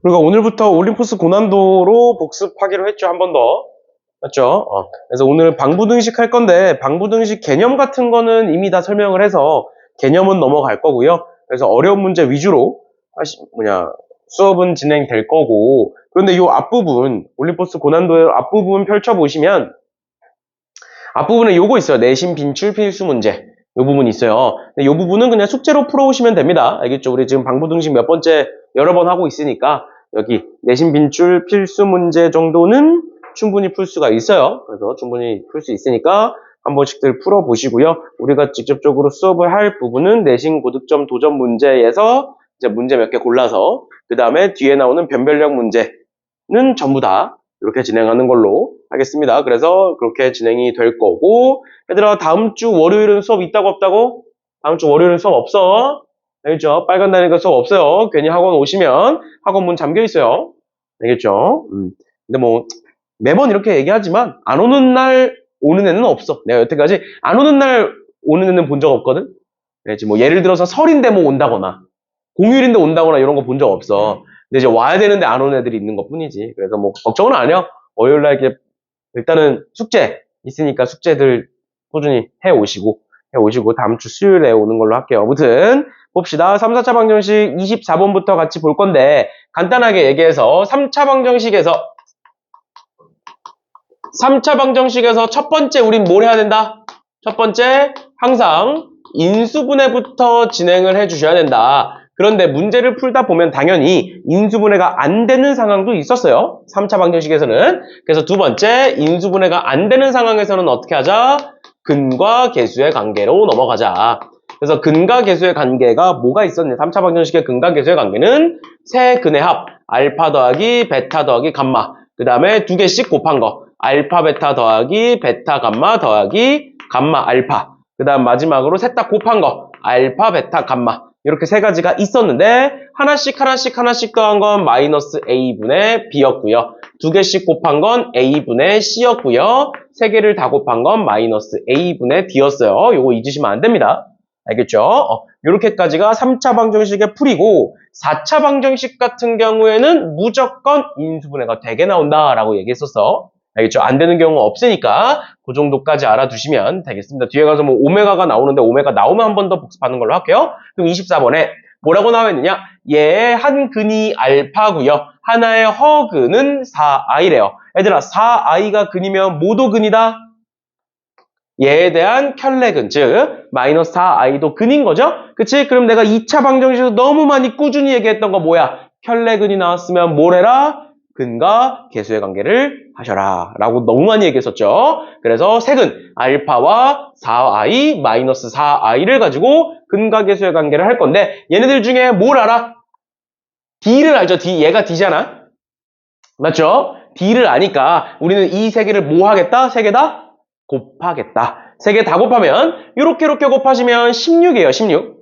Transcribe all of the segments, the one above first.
그러니까 오늘부터 올림포스 고난도로 복습하기로 했죠. 한 번 더. 맞죠? 그래서 오늘 방부등식 할 건데, 방부등식 개념 같은 거는 이미 다 설명을 해서 개념은 넘어갈 거고요. 그래서 어려운 문제 위주로 수업은 진행될 거고, 그런데 이 앞부분, 올림포스 고난도의 앞부분 펼쳐보시면, 앞부분에 요거 있어요. 내신 빈출 필수 문제. 요 부분이 있어요. 근데 요 부분은 그냥 숙제로 풀어오시면 됩니다. 알겠죠? 우리 지금 방부등식 몇 번째 여러 번 하고 있으니까, 여기 내신 빈출 필수 문제 정도는 충분히 풀 수가 있어요. 그래서 충분히 풀 수 있으니까 한 번씩들 풀어보시고요. 우리가 직접적으로 수업을 할 부분은 내신 고득점 도전 문제에서 이제 문제 몇 개 골라서 그 다음에 뒤에 나오는 변별력 문제는 전부 다 이렇게 진행하는 걸로 하겠습니다. 그래서 그렇게 진행이 될 거고, 얘들아 다음 주 월요일은 수업 있다고 없다고? 다음 주 월요일은 수업 없어. 알겠죠? 빨간 다니까 수업 없어요. 괜히 학원 오시면 학원 문 잠겨 있어요. 알겠죠? 근데 뭐 매번 이렇게 얘기하지만 안 오는 날 오는 애는 없어. 내가 여태까지 안 오는 날 오는 애는 본 적 없거든. 그렇지? 뭐 예를 들어서 설인데 뭐 온다거나 공휴일인데 온다거나 이런 거 본 적 없어. 근데 이제 와야 되는데 안 오는 애들이 있는 것 뿐이지. 그래서 뭐 걱정은 안 해요. 월요일 날 이렇게 일단은 숙제 있으니까 숙제들 꾸준히 해 오시고 다음 주 수요일에 오는 걸로 할게요. 아무튼 봅시다. 3, 4차 방정식 24번부터 같이 볼 건데 간단하게 얘기해서 3차 방정식에서 첫 번째 우린 뭘 해야 된다? 첫 번째 항상 인수분해부터 진행을 해주셔야 된다. 그런데 문제를 풀다 보면 당연히 인수분해가 안 되는 상황도 있었어요. 3차 방정식에서는. 그래서 두 번째 인수분해가 안 되는 상황에서는 어떻게 하자? 근과 계수의 관계로 넘어가자. 그래서 근과 계수의 관계가 뭐가 있었냐? 3차 방정식의 근과 계수의 관계는 세 근의 합 알파 더하기 베타 더하기 감마, 그 다음에 두 개씩 곱한 거 알파 베타 더하기 베타 감마 더하기 감마 알파, 그 다음 마지막으로 셋 다 곱한 거 알파 베타 감마, 이렇게 세 가지가 있었는데 하나씩 더한 건 마이너스 a분의 b였고요. 두 개씩 곱한 건 a분의 c였고요. 세 개를 다 곱한 건 마이너스 a분의 d였어요. 요거 잊으시면 안 됩니다. 알겠죠? 요렇게까지가 3차 방정식의 풀이고 4차 방정식 같은 경우에는 무조건 인수분해가 되게 나온다라고 얘기했었어. 알겠죠? 안 되는 경우 없으니까 그 정도까지 알아두시면 되겠습니다. 뒤에 가서 뭐 오메가가 나오는데 오메가 나오면 한 번 더 복습하는 걸로 할게요. 그럼 24번에 뭐라고 나와 있느냐? 얘의 한 근이 알파고요. 하나의 허근은 4i래요. 얘들아 4i가 근이면 뭐도 근이다? 얘에 대한 켤레근, 즉 마이너스 4i도 근인 거죠? 그치? 그럼 내가 2차 방정식에서 너무 많이 꾸준히 얘기했던 거 뭐야? 켤레근이 나왔으면 뭘 해라? 근과 계수의 관계를 하셔라 라고 너무 많이 얘기했었죠. 그래서 세근 알파와 4i 마이너스 4i를 가지고 근과 계수의 관계를 할 건데 얘네들 중에 뭘 알아? d를 알죠? d, 얘가 d잖아. 맞죠? d를 아니까 우리는 이 세 개를 뭐 하겠다? 세 개 다 곱하겠다. 세 개 다 곱하면 이렇게 곱하시면 16이에요. 16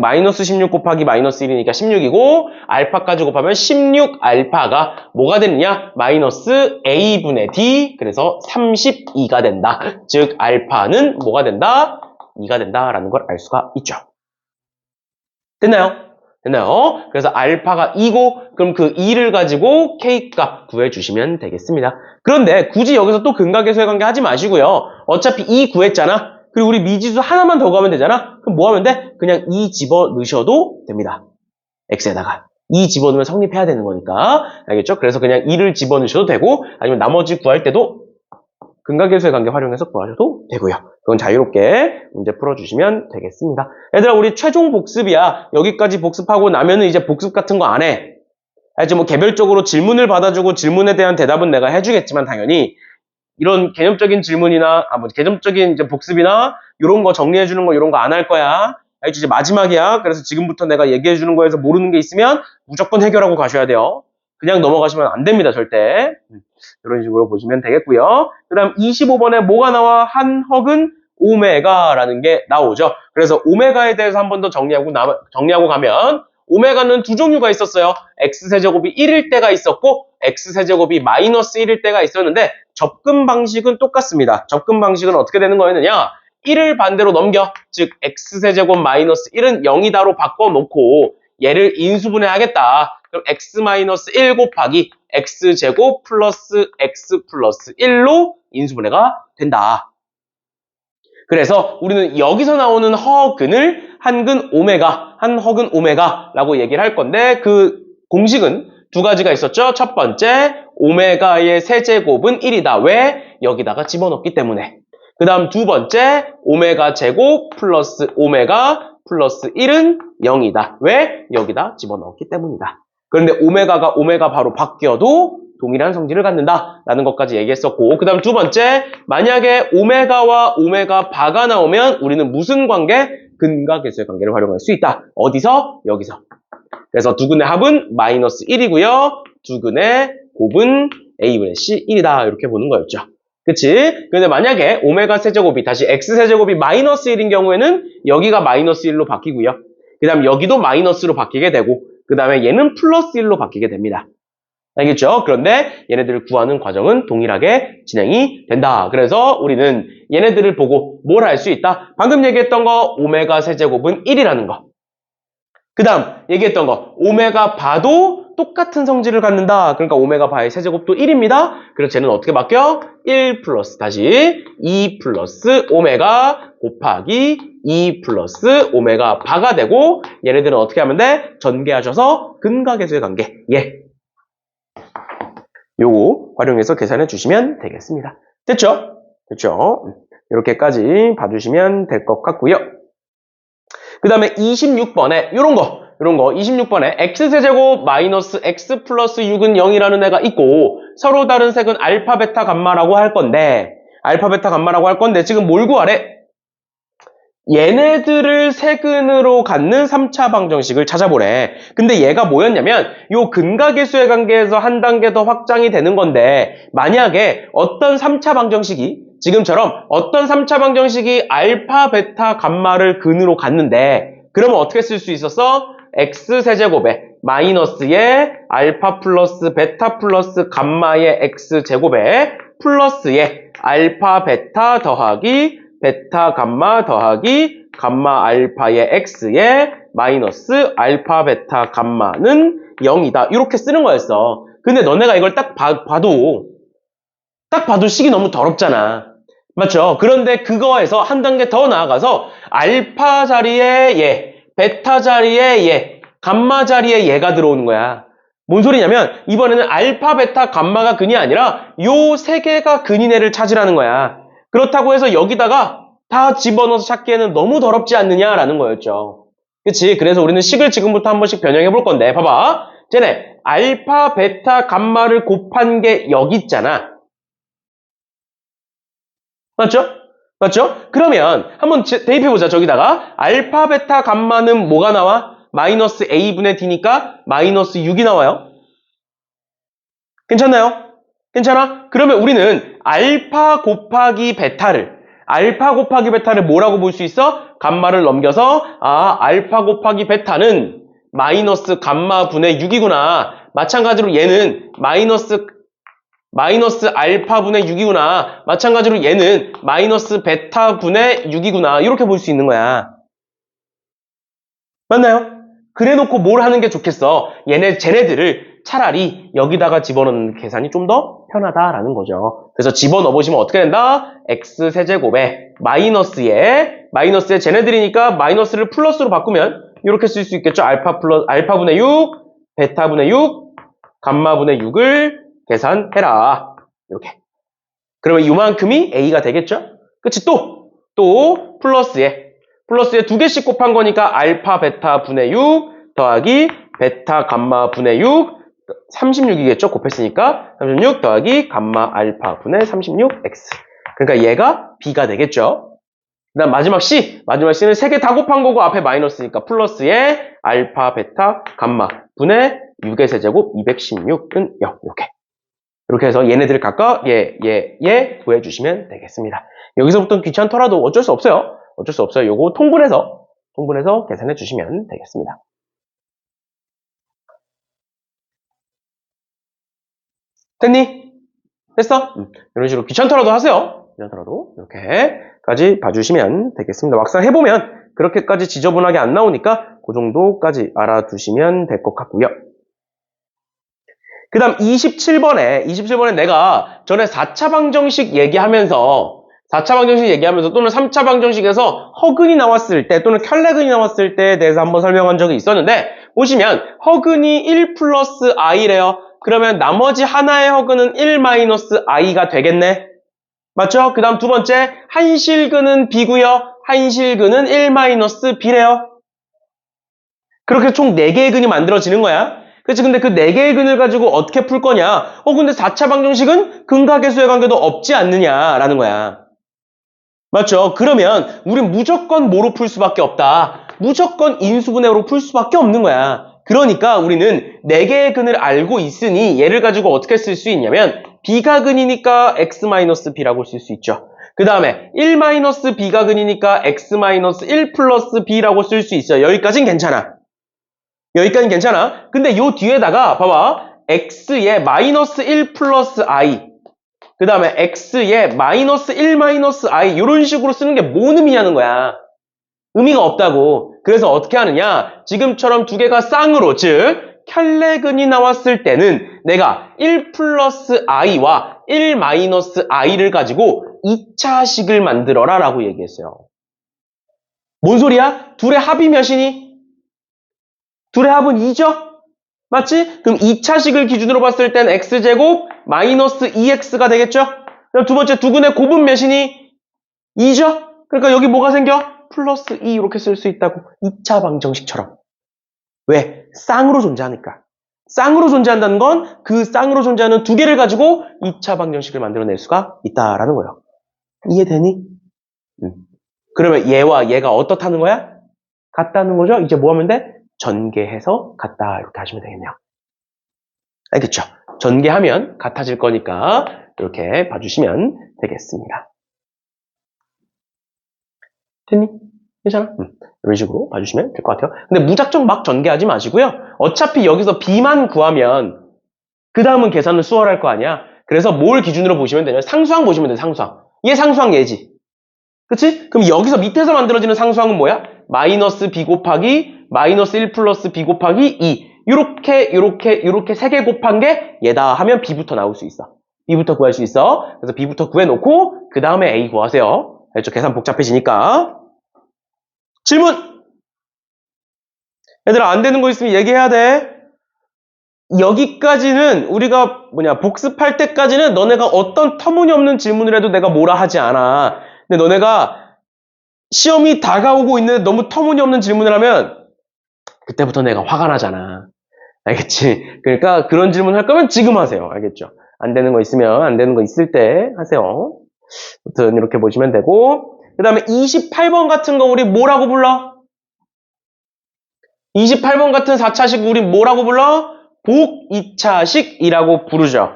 마이너스 16 곱하기 마이너스 1이니까 16이고 알파까지 곱하면 16 알파가 뭐가 되느냐? 마이너스 a분의 d, 그래서 32가 된다. 즉 알파는 뭐가 된다? 2가 된다라는 걸 알 수가 있죠. 됐나요? 그래서 알파가 2고 그럼 그 2를 가지고 K값 구해주시면 되겠습니다. 그런데 굳이 여기서 또 근과 계수의 관계 하지 마시고요. 어차피 2 구했잖아. 그리고 우리 미지수 하나만 더 가면 되잖아. 그럼 뭐 하면 돼? 그냥 2 집어넣으셔도 됩니다. X에다가 2 집어넣으면 성립해야 되는 거니까. 알겠죠? 그래서 그냥 2를 집어넣으셔도 되고 아니면 나머지 구할 때도 근과 계수의 관계 활용해서 구하셔도 되고요. 그건 자유롭게 문제 풀어주시면 되겠습니다. 얘들아 우리 최종 복습이야. 여기까지 복습하고 나면은 이제 복습 같은 거 안 해. 알지? 뭐 개별적으로 질문을 받아주고 질문에 대한 대답은 내가 해주겠지만 당연히 이런 개념적인 질문이나 개념적인 이제 복습이나 이런 거 정리해주는 거 이런 거 안 할 거야. 알지? 이제 마지막이야. 그래서 지금부터 내가 얘기해주는 거에서 모르는 게 있으면 무조건 해결하고 가셔야 돼요. 그냥 넘어가시면 안 됩니다. 절대. 이런 식으로 보시면 되겠고요. 그 다음 25번에 뭐가 나와? 한 헉은 오메가라는 게 나오죠. 그래서 오메가에 대해서 한 번 더 정리하고 가면 오메가는 두 종류가 있었어요. x세제곱이 1일 때가 있었고 x세제곱이 마이너스 1일 때가 있었는데 접근 방식은 똑같습니다. 접근 방식은 어떻게 되는 거였느냐? 1을 반대로 넘겨. 즉 x세제곱 마이너스 1은 0이다로 바꿔놓고 얘를 인수분해하겠다. 그럼 x-1 곱하기 x제곱 플러스 x 플러스 1로 인수분해가 된다. 그래서 우리는 여기서 나오는 허근을 한근 오메가, 한허근 오메가라고 얘기를 할 건데 그 공식은 두 가지가 있었죠. 첫 번째, 오메가의 세제곱은 1이다. 왜? 여기다가 집어넣기 때문에. 그 다음 두 번째, 오메가 제곱 플러스 오메가 플러스 1은 0이다. 왜? 여기다 집어넣었기 때문이다. 그런데 오메가가 오메가 바로 바뀌어도 동일한 성질을 갖는다라는 것까지 얘기했었고, 그 다음 두 번째, 만약에 오메가와 오메가 바가 나오면 우리는 무슨 관계? 근과 계수의 관계를 활용할 수 있다. 어디서? 여기서. 그래서 두 근의 합은 마이너스 1이고요. 두 근의 곱은 a분의 c 1이다. 이렇게 보는 거였죠. 그치? 근데 만약에 오메가 세제곱이 다시 x 세제곱이 마이너스 1인 경우에는 여기가 마이너스 1로 바뀌고요. 그 다음 여기도 마이너스로 바뀌게 되고, 그 다음에 얘는 플러스 1로 바뀌게 됩니다. 알겠죠? 그런데 얘네들을 구하는 과정은 동일하게 진행이 된다. 그래서 우리는 얘네들을 보고 뭘 할 수 있다? 방금 얘기했던 거 오메가 세제곱은 1이라는 거. 그 다음 얘기했던 거 오메가 바도 똑같은 성질을 갖는다. 그러니까 오메가 바의 세제곱도 1입니다. 그래서 쟤는 어떻게 바뀌어? 1 플러스 다시 2 플러스 오메가 곱하기 2 플러스 오메가 바가 되고 얘네들은 어떻게 하면 돼? 전개하셔서 근과 계수의 관계. 예. 요거 활용해서 계산해 주시면 되겠습니다. 됐죠? 됐죠? 이렇게까지 봐주시면 될 것 같고요. 그 다음에 26번에 요런 거 26번에 x세제곱 마이너스 x 플러스 6은 0이라는 애가 있고 서로 다른 색은 알파, 베타, 감마라고 할 건데 지금 뭘 구하래? 얘네들을 세근으로 갖는 3차 방정식을 찾아보래. 근데 얘가 뭐였냐면 요 근과 계수의 관계에서 한 단계 더 확장이 되는 건데 만약에 어떤 3차 방정식이 지금처럼 어떤 3차 방정식이 알파, 베타, 감마를 근으로 갖는데 그러면 어떻게 쓸 수 있었어? x세제곱에 마이너스에 알파 플러스 베타 플러스 감마의 x제곱에 플러스에 알파, 베타 더하기 베타 감마 더하기 감마 알파의 x에 마이너스 알파 베타 감마는 0이다. 이렇게 쓰는 거였어. 근데 너네가 이걸 딱 봐도 식이 너무 더럽잖아. 맞죠? 그런데 그거에서 한 단계 더 나아가서 알파 자리에 얘, 베타 자리에 얘, 감마 자리에 얘가 들어오는 거야. 뭔 소리냐면 이번에는 알파, 베타, 감마가 근이 아니라 요 세 개가 근인 애를 찾으라는 거야. 그렇다고 해서 여기다가 다 집어넣어서 찾기에는 너무 더럽지 않느냐라는 거였죠. 그치? 그래서 우리는 식을 지금부터 한 번씩 변형해 볼 건데 봐봐. 쟤네 알파, 베타, 감마를 곱한 게 여기 있잖아. 맞죠? 그러면 한번 대입해보자. 저기다가 알파, 베타, 감마는 뭐가 나와? 마이너스 a분의 d니까 마이너스 6이 나와요. 괜찮나요? 괜찮아? 그러면 우리는 알파 곱하기 베타를 뭐라고 볼 수 있어? 감마를 넘겨서 알파 곱하기 베타는 마이너스 감마 분의 6이구나. 마찬가지로 얘는 마이너스 알파 분의 6이구나. 마찬가지로 얘는 마이너스 베타 분의 6이구나. 이렇게 볼 수 있는 거야. 맞나요? 그래놓고 뭘 하는 게 좋겠어? 쟤네들을 차라리 여기다가 집어넣는 계산이 좀 더 편하다라는 거죠. 그래서 집어넣어 보시면 어떻게 된다? x세제곱에 마이너스에 쟤네들이니까 마이너스를 플러스로 바꾸면 이렇게 쓸 수 있겠죠. 알파분의 6, 베타분의 6, 감마분의 6을 계산해라. 이렇게. 그러면 이만큼이 a가 되겠죠? 그치? 또 플러스에 두 개씩 곱한 거니까 알파 베타 분의 6 더하기 베타 감마 분의 6 36이겠죠? 곱했으니까 36 더하기 감마 알파 분의 36x. 그러니까 얘가 b가 되겠죠? 그 다음 마지막 C는 3개 다 곱한 거고 앞에 마이너스니까 플러스에 알파 베타 감마 분의 6의 세제곱 216은 0. 이렇게 해서 얘네들을 각각 얘 구해주시면 되겠습니다. 여기서부터는 귀찮더라도 어쩔 수 없어요. 요거 통분해서 계산해 주시면 되겠습니다. 됐니? 됐어? 이런 식으로 귀찮더라도 하세요. 이렇게까지 봐주시면 되겠습니다. 막상 해보면 그렇게까지 지저분하게 안 나오니까 그 정도까지 알아두시면 될 것 같고요. 그 다음 27번에 내가 전에 4차 방정식 얘기하면서 또는 3차 방정식에서 허근이 나왔을 때 또는 켤레근이 나왔을 때에 대해서 한번 설명한 적이 있었는데 보시면 허근이 1 플러스 i래요. 그러면 나머지 하나의 허근은 1 마이너스 i가 되겠네. 맞죠? 그 다음 두 번째 한실근은 b고요. 한실근은 1 마이너스 b래요. 그렇게 총 4개의 근이 만들어지는 거야. 그렇지? 근데 그 4개의 근을 가지고 어떻게 풀 거냐? 근데 4차 방정식은 근과 계수의 관계도 없지 않느냐라는 거야. 맞죠? 그러면 우린 무조건 뭐로 풀 수밖에 없다. 무조건 인수분해로 풀 수밖에 없는 거야. 그러니까 우리는 4개의 근을 알고 있으니 얘를 가지고 어떻게 쓸 수 있냐면 b가 근이니까 x-b라고 쓸 수 있죠. 그 다음에 1-b가 근이니까 x-1 플러스 b라고 쓸 수 있어요. 여기까지는 괜찮아. 근데 요 뒤에다가 봐봐. x에 마이너스 1 플러스 i 그 다음에 x에 마이너스 1 마이너스 i 이런 식으로 쓰는 게 뭔 의미냐는 거야. 의미가 없다고. 그래서 어떻게 하느냐. 지금처럼 두 개가 쌍으로 즉 켤레근이 나왔을 때는 내가 1 플러스 i와 1 마이너스 i를 가지고 2차식을 만들어라 라고 얘기했어요. 뭔 소리야? 둘의 합이 몇이니? 둘의 합은 2죠? 맞지? 그럼 2차식을 기준으로 봤을 땐 x제곱 마이너스 2x가 되겠죠? 그럼 두 번째 두 근의 곱은 몇이니? 2죠? 그러니까 여기 뭐가 생겨? 플러스 2 이렇게 쓸 수 있다고. 2차 방정식처럼. 왜? 쌍으로 존재하니까. 쌍으로 존재한다는 건 그 쌍으로 존재하는 두 개를 가지고 2차 방정식을 만들어낼 수가 있다라는 거예요. 이해되니? 그러면 얘와 얘가 어떻다는 거야? 같다는 거죠? 이제 뭐 하면 돼? 전개해서 같다 이렇게 하시면 되겠네요. 알겠죠? 전개하면 같아질 거니까 이렇게 봐주시면 되겠습니다. 됐니? 괜찮아? 이런 식으로 봐주시면 될 것 같아요. 근데 무작정 막 전개하지 마시고요. 어차피 여기서 b만 구하면 그 다음은 계산을 수월할 거 아니야. 그래서 뭘 기준으로 보시면 되냐면 상수항 보시면 돼. 상수항. 얘 상수항 얘지. 그치? 그럼 여기서 밑에서 만들어지는 상수항은 뭐야? 마이너스 b 곱하기 마이너스 1 플러스 b 곱하기 2 요렇게 3개 곱한 게 얘다 하면 b부터 나올 수 있어. b부터 구할 수 있어. 그래서 b부터 구해놓고 그 다음에 a 구하세요. 알죠? 계산 복잡해지니까. 질문! 얘들아 안 되는 거 있으면 얘기해야 돼. 여기까지는 우리가 복습할 때까지는 너네가 어떤 터무니없는 질문을 해도 내가 뭐라 하지 않아. 근데 너네가 시험이 다가오고 있는데 너무 터무니없는 질문을 하면 그때부터 내가 화가 나잖아. 알겠지? 그러니까 그런 질문 할 거면 지금 하세요. 알겠죠? 안 되는 거 있으면 안 되는 거 있을 때 하세요. 아무튼 이렇게 보시면 되고 그 다음에 28번 같은 거 우리 뭐라고 불러? 28번 같은 4차식 우리 뭐라고 불러? 복 2차식이라고 부르죠.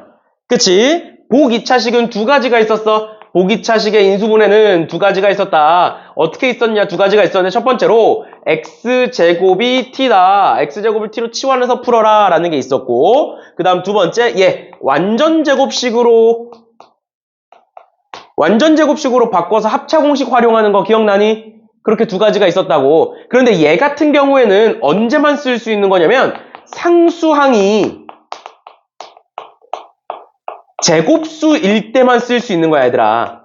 그치? 복 2차식은 두 가지가 있었어. 복 2차식의 인수분해는 두 가지가 있었다. 어떻게 있었냐? 두 가지가 있었는데 첫 번째로 x제곱이 t다. x제곱을 t로 치환해서 풀어라 라는 게 있었고 그 다음 두 번째 완전제곱식으로 바꿔서 합차공식 활용하는 거 기억나니? 그렇게 두 가지가 있었다고. 그런데 얘 같은 경우에는 언제만 쓸 수 있는 거냐면 상수항이 제곱수일 때만 쓸 수 있는 거야 얘들아.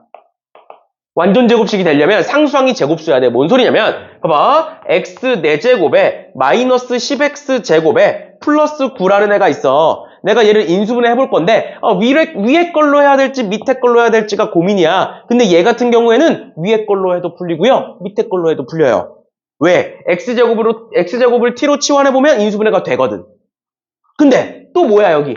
완전 제곱식이 되려면 상수항이 제곱수여야 돼. 뭔 소리냐면 봐봐. x 4제곱에 마이너스 10x제곱에 플러스 9라는 애가 있어. 내가 얘를 인수분해 해볼 건데 위에 걸로 해야 될지 밑에 걸로 해야 될지가 고민이야. 근데 얘 같은 경우에는 위에 걸로 해도 풀리고요. 밑에 걸로 해도 풀려요. 왜? x제곱을 t로 치환해보면 인수분해가 되거든. 근데 또 뭐야 여기?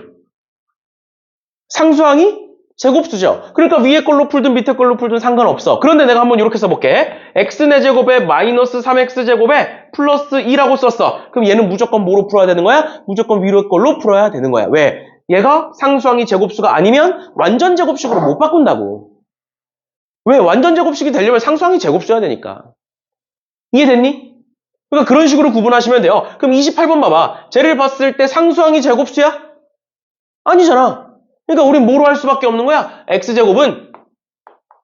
상수항이 제곱수죠. 그러니까 위에 걸로 풀든 밑에 걸로 풀든 상관없어. 그런데 내가 한번 이렇게 써볼게. x 4제곱에 마이너스 3x제곱에 플러스 2라고 썼어. 그럼 얘는 무조건 뭐로 풀어야 되는 거야? 무조건 위로 걸로 풀어야 되는 거야. 왜? 얘가 상수항이 제곱수가 아니면 완전 제곱식으로 못 바꾼다고. 왜? 완전 제곱식이 되려면 상수항이 제곱수여야 되니까. 이해됐니? 그러니까 그런 식으로 구분하시면 돼요. 그럼 28번 봐봐. 쟤를 봤을 때 상수항이 제곱수야? 아니잖아. 그러니까 우린 뭐로 할 수밖에 없는 거야? x제곱은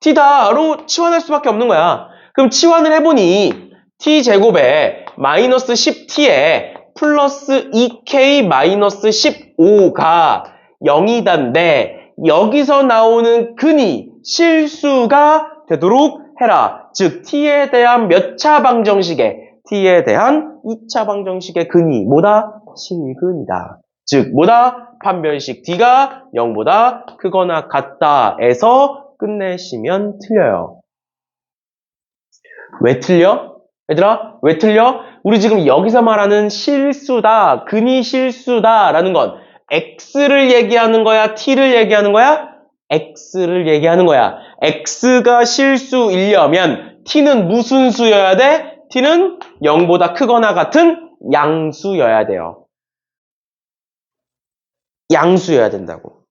t다로 치환할 수밖에 없는 거야. 그럼 치환을 해보니 t제곱에 마이너스 10t에 플러스 2K 마이너스 15가 0이단데 여기서 나오는 근이 실수가 되도록 해라. 즉 t에 대한 몇 차 방정식의 t에 대한 2차 방정식의 근이 뭐다? 실근이다. 즉 뭐다? 판별식 d가 0보다 크거나 같다에서 끝내시면 틀려요. 왜 틀려? 얘들아, 왜 틀려? 우리 지금 여기서 말하는 실수다, 근이 실수다라는 건 x를 얘기하는 거야, t를 얘기하는 거야? x를 얘기하는 거야. x가 실수이려면 t는 무슨 수여야 돼? t는 0보다 크거나 같은 양수여야 돼요. 양수여야 된다고.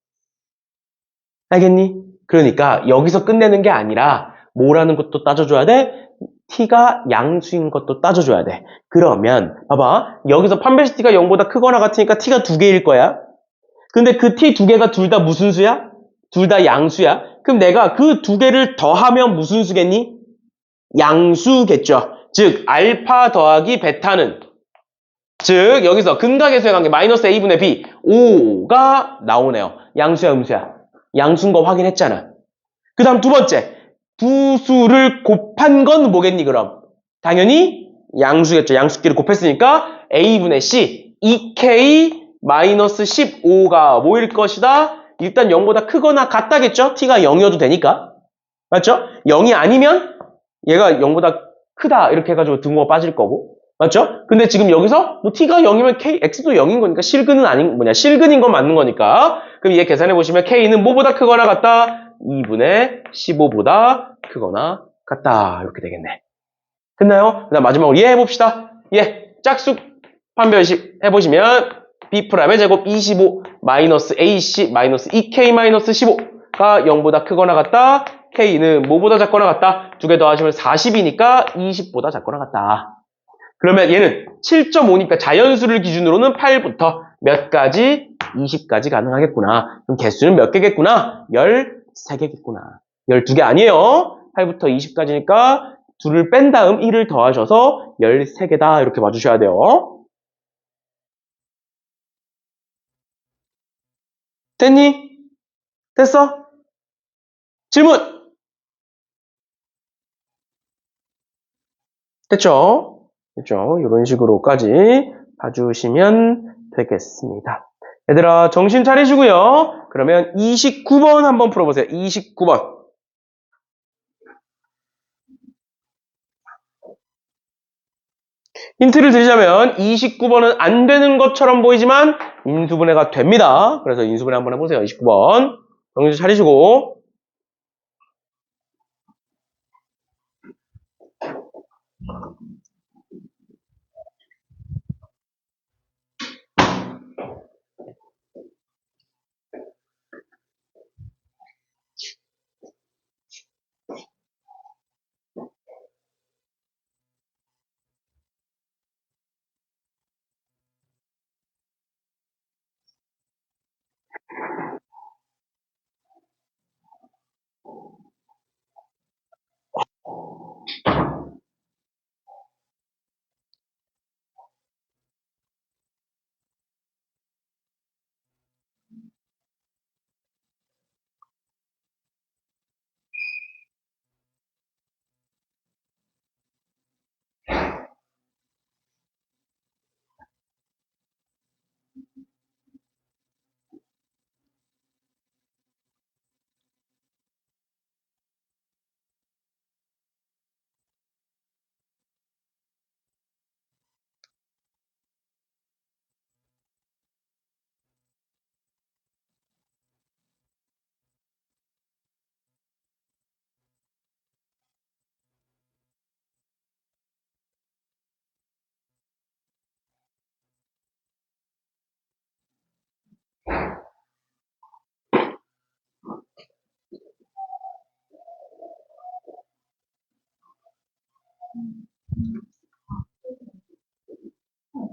알겠니? 그러니까 여기서 끝내는 게 아니라 뭐라는 것도 따져줘야 돼? t가 양수인 것도 따져줘야 돼. 그러면 봐봐. 여기서 판별식 t가 0보다 크거나 같으니까 t가 2개일 거야. 근데 그 t 2개가 둘 다 무슨 수야? 둘 다 양수야. 그럼 내가 그 2개를 더하면 무슨 수겠니? 양수겠죠. 즉 알파 더하기 베타는 즉 여기서 근각의 관계 마이너스 a분의 b 5가 나오네요. 양수야 음수야? 양수인 거 확인했잖아. 그 다음 두 번째 두 수를 곱한 건 뭐겠니 그럼? 당연히 양수겠죠. 양수끼리 곱했으니까 a분의 c 2k 마이너스 15가 뭐일 것이다? 일단 0보다 크거나 같다겠죠? t가 0이어도 되니까. 맞죠? 0이 아니면 얘가 0보다 크다 이렇게 해가지고 등호가 빠질 거고. 맞죠? 근데 지금 여기서 뭐 t가 0이면 k, x도 0인 거니까 실근은 실근인 건 맞는 거니까. 그럼 얘 계산해 보시면 k는 뭐보다 크거나 같다? 2분의 15보다 크거나 같다. 이렇게 되겠네. 됐나요? 그 다음 마지막으로 얘 해봅시다. 얘 짝수 판별식 해보시면 b'의 제곱 25 마이너스 ac 마이너스 2k 마이너스 15가 0보다 크거나 같다. k는 뭐보다 작거나 같다. 두 개 더하시면 40이니까 20보다 작거나 같다. 그러면 얘는 7.5니까 자연수를 기준으로는 8부터 몇 가지? 20까지 가능하겠구나. 그럼 개수는 몇 개겠구나? 13개겠구나. 12개 아니에요. 8부터 20까지니까 2를 뺀 다음 1을 더하셔서 13개다. 이렇게 봐주셔야 돼요. 됐니? 됐어? 질문! 됐죠? 됐죠? 이런 식으로까지 봐주시면 되겠습니다. 얘들아 정신 차리시고요. 그러면 29번 한번 풀어보세요. 29번. 힌트를 드리자면 29번은 안 되는 것처럼 보이지만 인수분해가 됩니다. 그래서 인수분해 한번 해보세요. 29번. 정신 차리시고.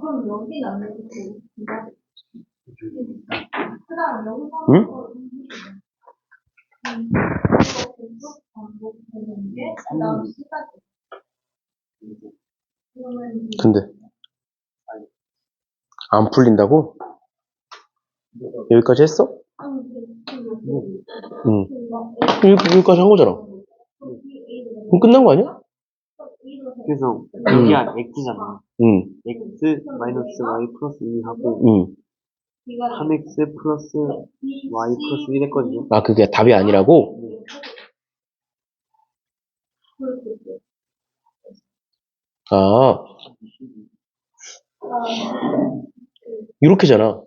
그럼 여기는 안 되고 그다음 여기서 응? 계속 반복되는 게 그다음 시까지. 그러면 근데 안 풀린다고? 여기까지 했어? 응. 여기까지 한 거잖아. 그럼 끝난 거 아니야? 그래서 여기가 x잖아. 응. x 마이너스 y 플러스 2 하고 응. 3x 플러스 y 플러스 1 했거든요. 아, 그게 답이 아니라고? 아, 이렇게잖아.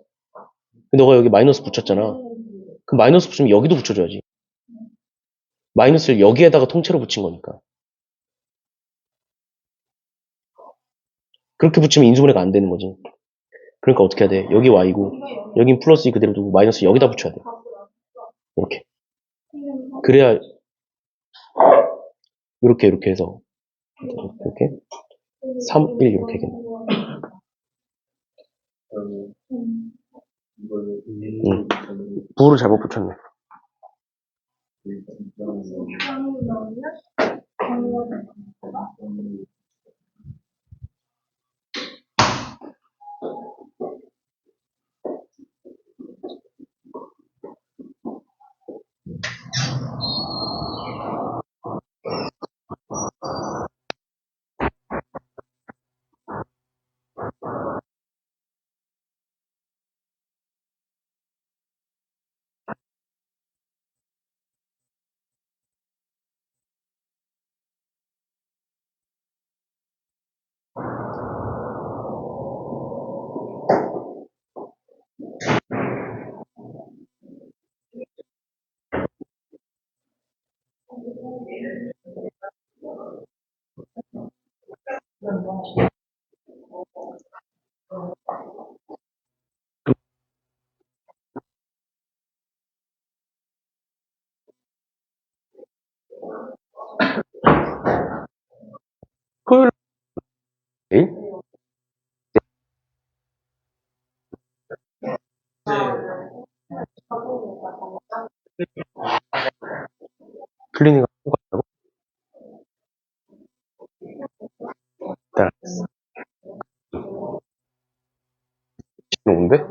너가 여기 마이너스 붙였잖아. 그럼 마이너스 붙이면 여기도 붙여줘야지. 마이너스를 여기에다가 통째로 붙인 거니까. 그렇게 붙이면 인수분해가 안 되는 거지. 그러니까 어떻게 해야 돼? 여기 y고, 여긴 플러스 2 그대로 두고 마이너스 여기다 붙여야 돼. 이렇게. 그래야, 이렇게 해서. 이렇게. 3, 1 이렇게 하겠네. 부를 잘못 붙였네. 토요일, 내일? 클리닝 하고 갔다고? 일단, 오는데?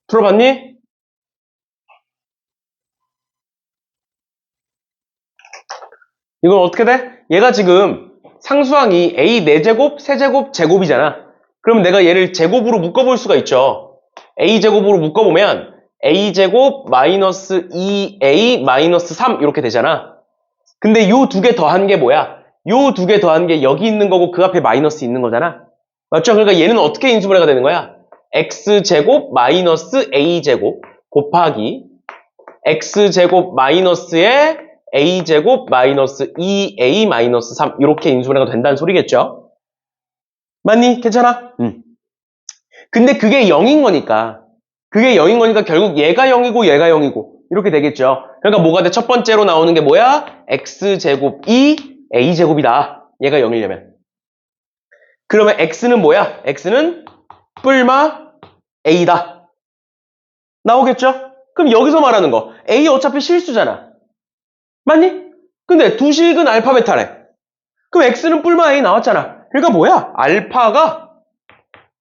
들어봤니? 이건 어떻게 돼? 얘가 지금 상수항이 a 4제곱, 세제곱, 제곱이잖아. 그럼 내가 얘를 제곱으로 묶어볼 수가 있죠. a제곱으로 묶어보면 a제곱 마이너스 2a 마이너스 3 이렇게 되잖아. 근데 요 두 개 더한 게 뭐야? 요 두 개 더한 게 여기 있는 거고 그 앞에 마이너스 있는 거잖아. 맞죠? 그러니까 얘는 어떻게 인수분해가 되는 거야? x제곱 마이너스 a제곱 곱하기 x제곱 마이너스에 a제곱 마이너스 2a 마이너스 3 이렇게 인수분해가 된다는 소리겠죠? 맞니? 괜찮아? 근데 그게 0인 거니까 결국 얘가 0이고 얘가 0이고 이렇게 되겠죠? 그러니까 뭐가 돼? 첫 번째로 나오는 게 뭐야? x제곱이 a제곱이다. 얘가 0이려면. 그러면 x는 뭐야? x는 뿔마 a다. 나오겠죠? 그럼 여기서 말하는 거 A 어차피 실수잖아. 맞니? 근데 두 식은 알파 베타래. 그럼 X는 뿔마 A 나왔잖아. 그러니까 뭐야? 알파가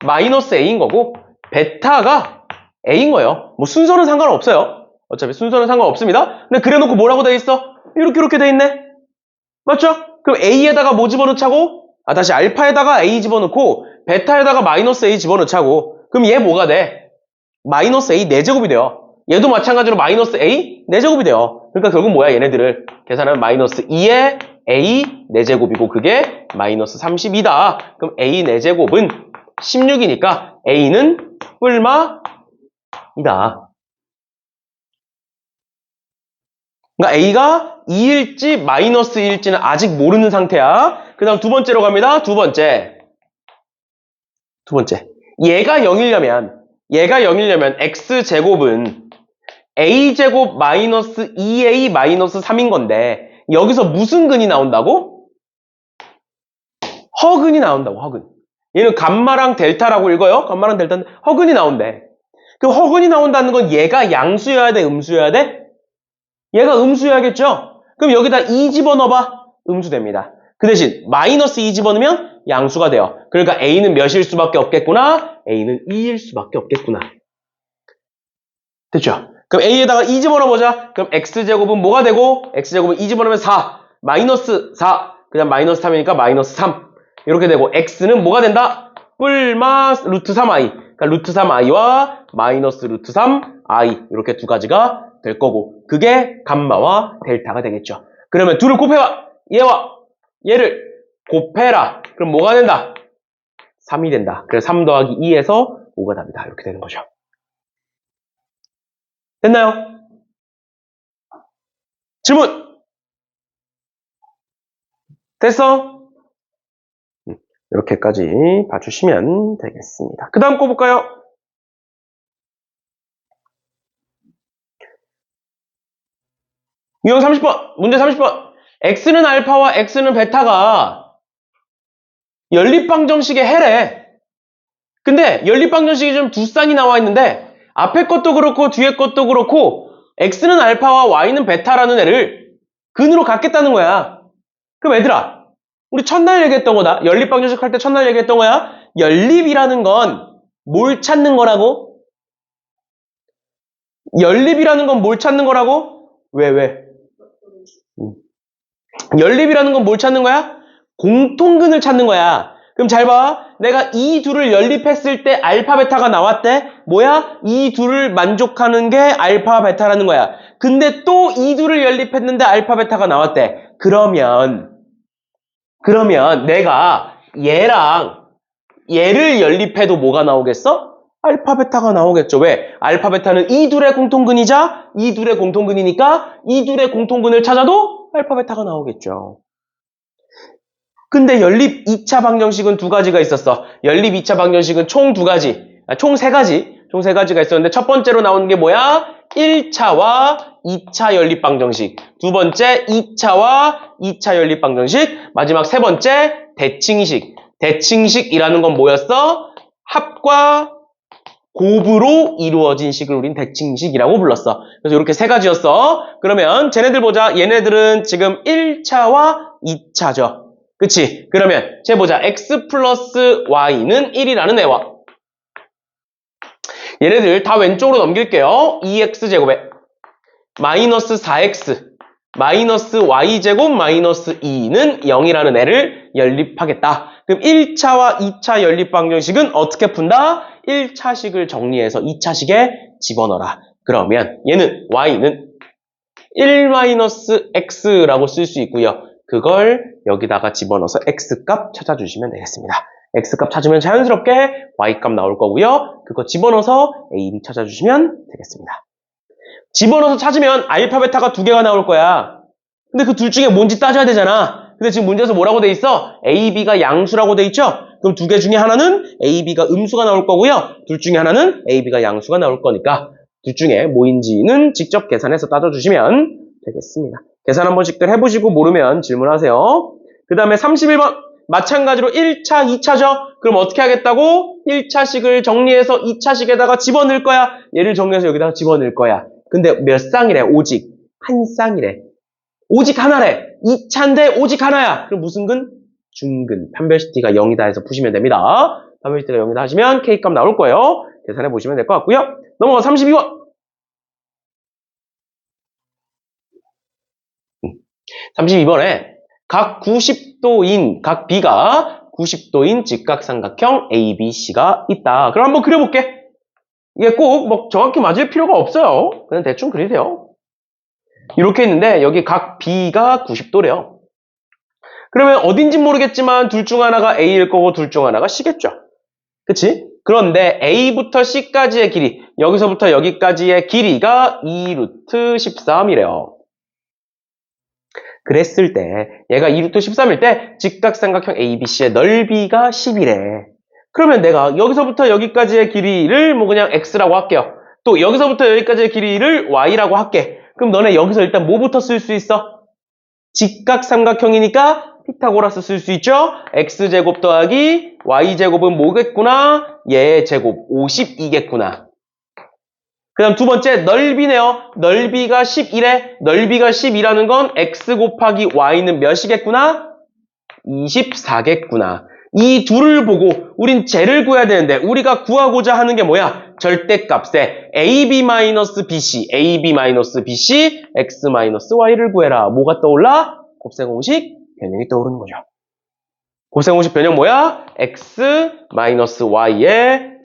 마이너스 A인 거고 베타가 A인 거예요. 뭐 순서는 상관없어요. 어차피 순서는 상관없습니다. 근데 그래놓고 뭐라고 돼 있어? 이렇게 돼 있네. 맞죠? 그럼 A에다가 뭐 집어넣자고? 다시 알파에다가 A 집어넣고 베타에다가 마이너스 A 집어넣자고. 그럼 얘 뭐가 돼? 마이너스 A 4제곱이 돼요. 얘도 마찬가지로 마이너스 A 4제곱이 돼요. 그러니까 결국 뭐야? 얘네들을 계산하면 마이너스 2에 A 4제곱이고 그게 마이너스 32다. 그럼 A 4제곱은 16이니까 A는 뿔마이다. 그러니까 A가 2일지 마이너스 1일지는 아직 모르는 상태야. 그 다음 두 번째로 갑니다. 두 번째. 얘가 0이려면 X제곱은 A제곱 마이너스 2A 마이너스 3인 건데 여기서 무슨 근이 나온다고? 허근이 나온다고, 허근. 얘는 감마랑 델타라고 읽어요. 감마랑 델타인데 허근이 나온대. 그 허근이 나온다는 건 얘가 양수여야 돼, 음수여야 돼? 얘가 음수여야겠죠? 그럼 여기다 2 집어넣어봐. 음수됩니다. 그 대신 마이너스 2 집어넣으면 양수가 돼요. 그러니까 A는 몇일 수밖에 없겠구나? A는 2일 수밖에 없겠구나. 됐죠? 그럼 A에다가 2 집어넣어보자. 그럼 X제곱은 뭐가 되고? X제곱은 2 집어넣으면 4. 마이너스 4. 그냥 마이너스 3이니까 마이너스 3. 이렇게 되고 X는 뭐가 된다? 뿔마 루트 3i. 그러니까 루트 3i와 마이너스 루트 3i. 이렇게 두 가지가 될 거고 그게 감마와 델타가 되겠죠. 그러면 둘을 곱해봐. 얘와 얘를 곱해라. 그럼 뭐가 된다? 3이 된다. 그래서 3 더하기 2에서 5가 답이다. 이렇게 되는 거죠. 됐나요? 질문! 됐어? 이렇게까지 봐주시면 되겠습니다. 그 다음 거 볼까요? 유형 30번, 문제 30번. X는 알파와 X는 베타가 연립방정식의 해래. 근데 연립방정식이 좀 두 쌍이 나와 있는데 앞에 것도 그렇고 뒤에 것도 그렇고 X는 알파와 Y는 베타라는 애를 근으로 갖겠다는 거야. 그럼 얘들아, 우리 첫날 얘기했던 거다. 연립방정식 할 때 첫날 얘기했던 거야. 연립이라는 건 뭘 찾는 거라고? 연립이라는 건 뭘 찾는 거라고? 왜? 연립이라는 건 뭘 찾는 거야? 공통근을 찾는 거야. 그럼 잘 봐. 내가 이 둘을 연립했을 때 알파 베타가 나왔대. 뭐야? 이 둘을 만족하는 게 알파 베타라는 거야. 근데 또 이 둘을 연립했는데 알파 베타가 나왔대. 그러면 내가 얘랑 얘를 연립해도 뭐가 나오겠어? 알파 베타가 나오겠죠. 왜? 알파 베타는 이 둘의 공통근이자 이 둘의 공통근이니까 이 둘의 공통근을 찾아도 알파 베타가 나오겠죠. 근데 연립 2차 방정식은 두 가지가 있었어. 연립 2차 방정식은 총 두 가지, 총 세 가지가 있었는데 첫 번째로 나오는 게 뭐야? 1차와 2차 연립 방정식. 두 번째 2차와 2차 연립 방정식. 마지막 세 번째 대칭식. 대칭식이라는 건 뭐였어? 합과 곱으로 이루어진 식을 우린 대칭식이라고 불렀어. 그래서 이렇게 세 가지였어. 그러면 쟤네들 보자. 얘네들은 지금 1차와 2차죠. 그치? 그러면 쟤 보자. x 플러스 y는 1이라는 애와 얘네들 다 왼쪽으로 넘길게요. 2x제곱에 마이너스 4x 마이너스 y제곱 마이너스 2는 0이라는 애를 연립하겠다. 그럼 1차와 2차 연립 방정식은 어떻게 푼다? 1차식을 정리해서 2차식에 집어넣어라. 그러면 얘는 y는 1-x라고 쓸 수 있고요. 그걸 여기다가 집어넣어서 x값 찾아주시면 되겠습니다. x값 찾으면 자연스럽게 y값 나올 거고요. 그거 집어넣어서 a, b 찾아주시면 되겠습니다. 집어넣어서 찾으면 알파, 베타가 두 개가 나올 거야. 근데 그 둘 중에 뭔지 따져야 되잖아. 근데 지금 문제에서 뭐라고 돼 있어? a, b가 양수라고 돼 있죠? 그럼 두 개 중에 하나는 a, b가 음수가 나올 거고요. 둘 중에 하나는 a, b가 양수가 나올 거니까 둘 중에 뭐인지는 직접 계산해서 따져주시면 되겠습니다. 계산 한 번씩들 해보시고 모르면 질문하세요. 그 다음에 31번 마찬가지로 1차, 2차죠? 그럼 어떻게 하겠다고? 1차식을 정리해서 2차식에다가 집어넣을 거야. 얘를 정리해서 여기다가 집어넣을 거야. 그 근데 몇 쌍이래? 오직 한 쌍이래. 오직 하나래. 2차인데 오직 하나야. 그럼 무슨 근? 중근. 판별시티가 0이다 해서 푸시면 됩니다. 판별시티가 0이다 하시면 K값 나올 거예요. 계산해 보시면 될 것 같고요. 넘어가 32번. 32번에 각 90도인 각 B가 90도인 직각삼각형 ABC가 있다. 그럼 한번 그려볼게. 이게 꼭 뭐 정확히 맞을 필요가 없어요. 그냥 대충 그리세요. 이렇게 있는데 여기 각 B가 90도래요. 그러면 어딘지 모르겠지만 둘 중 하나가 A일 거고 둘 중 하나가 C겠죠. 그치? 그런데 A부터 C까지의 길이, 여기서부터 여기까지의 길이가 2루트 13이래요. 그랬을 때 얘가 2루트 13일 때 직각삼각형 ABC의 넓이가 10이래. 그러면 내가 여기서부터 여기까지의 길이를 뭐 그냥 X라고 할게요. 또 여기서부터 여기까지의 길이를 Y라고 할게. 그럼 너네 여기서 일단 뭐부터 쓸 수 있어? 직각삼각형이니까 피타고라스 쓸 수 있죠? X제곱 더하기 Y제곱은 뭐겠구나? 얘의 제곱 52겠구나. 그 다음 두 번째 넓이네요. 넓이가 11에 넓이가 10이라는 건 X 곱하기 Y는 몇이겠구나? 24겠구나. 이 둘을 보고 우린 쟤를 구해야 되는데 우리가 구하고자 하는 게 뭐야? 절대값에 AB-BC, AB-BC, X-Y를 구해라. 뭐가 떠올라? 곱셈공식 변형이 떠오르는 거죠. 곱셈공식 변형 뭐야? X-Y의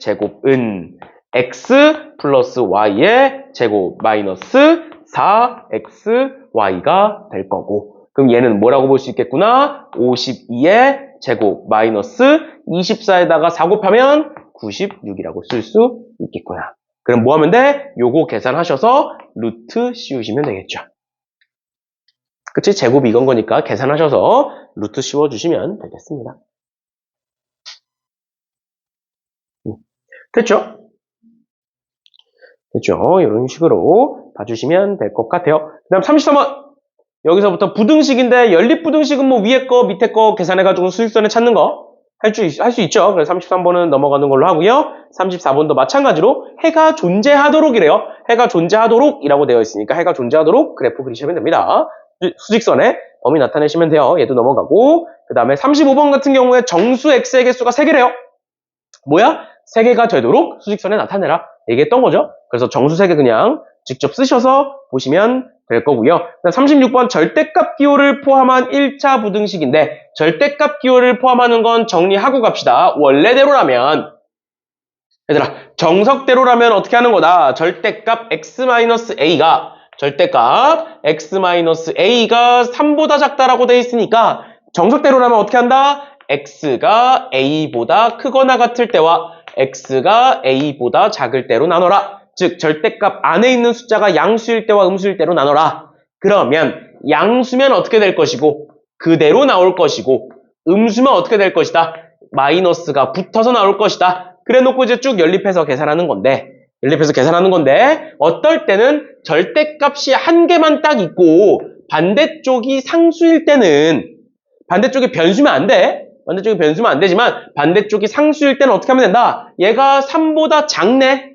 제곱은 X 플러스 Y의 제곱 마이너스 4XY가 될 거고, 그럼 얘는 뭐라고 볼 수 있겠구나? 52의 제곱 마이너스 24에다가 4 곱하면 96이라고 쓸 수 있겠구나. 그럼 뭐 하면 돼? 요거 계산하셔서 루트 씌우시면 되겠죠. 그치? 제곱이 이건 거니까 계산하셔서 루트 씌워주시면 되겠습니다. 됐죠? 됐죠? 이런 식으로 봐주시면 될 것 같아요. 그 다음 33번. 여기서부터 부등식인데 연립부등식은 뭐 위에 거 밑에 거 계산해가지고 수직선에 찾는 거 할 수 있죠. 그래서 33번은 넘어가는 걸로 하고요. 34번도 마찬가지로 해가 존재하도록 이래요. 해가 존재하도록 이라고 되어 있으니까 해가 존재하도록 그래프 그리시면 됩니다. 수직선에 범위 나타내시면 돼요. 얘도 넘어가고, 그 다음에 35번 같은 경우에 정수 x의 개수가 3개래요. 뭐야? 3개가 되도록 수직선에 나타내라. 얘기했던 거죠. 그래서 정수 3개 그냥 직접 쓰셔서 보시면 될 거고요. 36번 절대값 기호를 포함한 1차 부등식인데 절대값 기호를 포함하는 건 정리하고 갑시다. 원래대로라면 얘들아 정석대로라면 어떻게 하는 거다? 절대값 x-a가 절대값 x-a가 3보다 작다라고 돼 있으니까 정석대로라면 어떻게 한다? x가 a보다 크거나 같을 때와 x가 a보다 작을 때로 나눠라. 즉 절대값 안에 있는 숫자가 양수일 때와 음수일 때로 나눠라. 그러면 양수면 어떻게 될 것이고 그대로 나올 것이고 음수면 어떻게 될 것이다? 마이너스가 붙어서 나올 것이다. 그래놓고 이제 쭉 연립해서 계산하는 건데 어떨 때는 절대값이 한 개만 딱 있고 반대쪽이 상수일 때는 반대쪽이 변수면 안 돼. 반대쪽이 변수면 안 되지만 반대쪽이 상수일 때는 어떻게 하면 된다? 얘가 3보다 작네.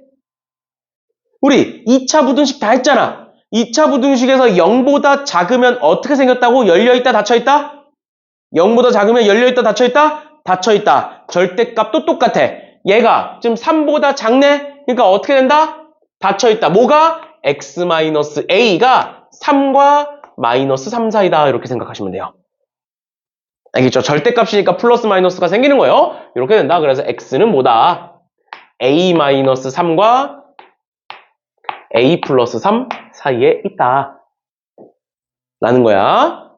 우리 2차 부등식 다 했잖아. 2차 부등식에서 0보다 작으면 어떻게 생겼다고? 열려있다, 닫혀있다? 0보다 작으면 열려있다, 닫혀있다? 닫혀있다. 절대값도 똑같아. 얘가 지금 3보다 작네? 그러니까 어떻게 된다? 닫혀있다. 뭐가? x-a가 3과 마이너스 3 사이다. 이렇게 생각하시면 돼요. 알겠죠? 절대값이니까 플러스 마이너스가 생기는 거예요. 이렇게 된다. 그래서 x는 뭐다? a-3과 a 플러스 3 사이에 있다. 라는 거야.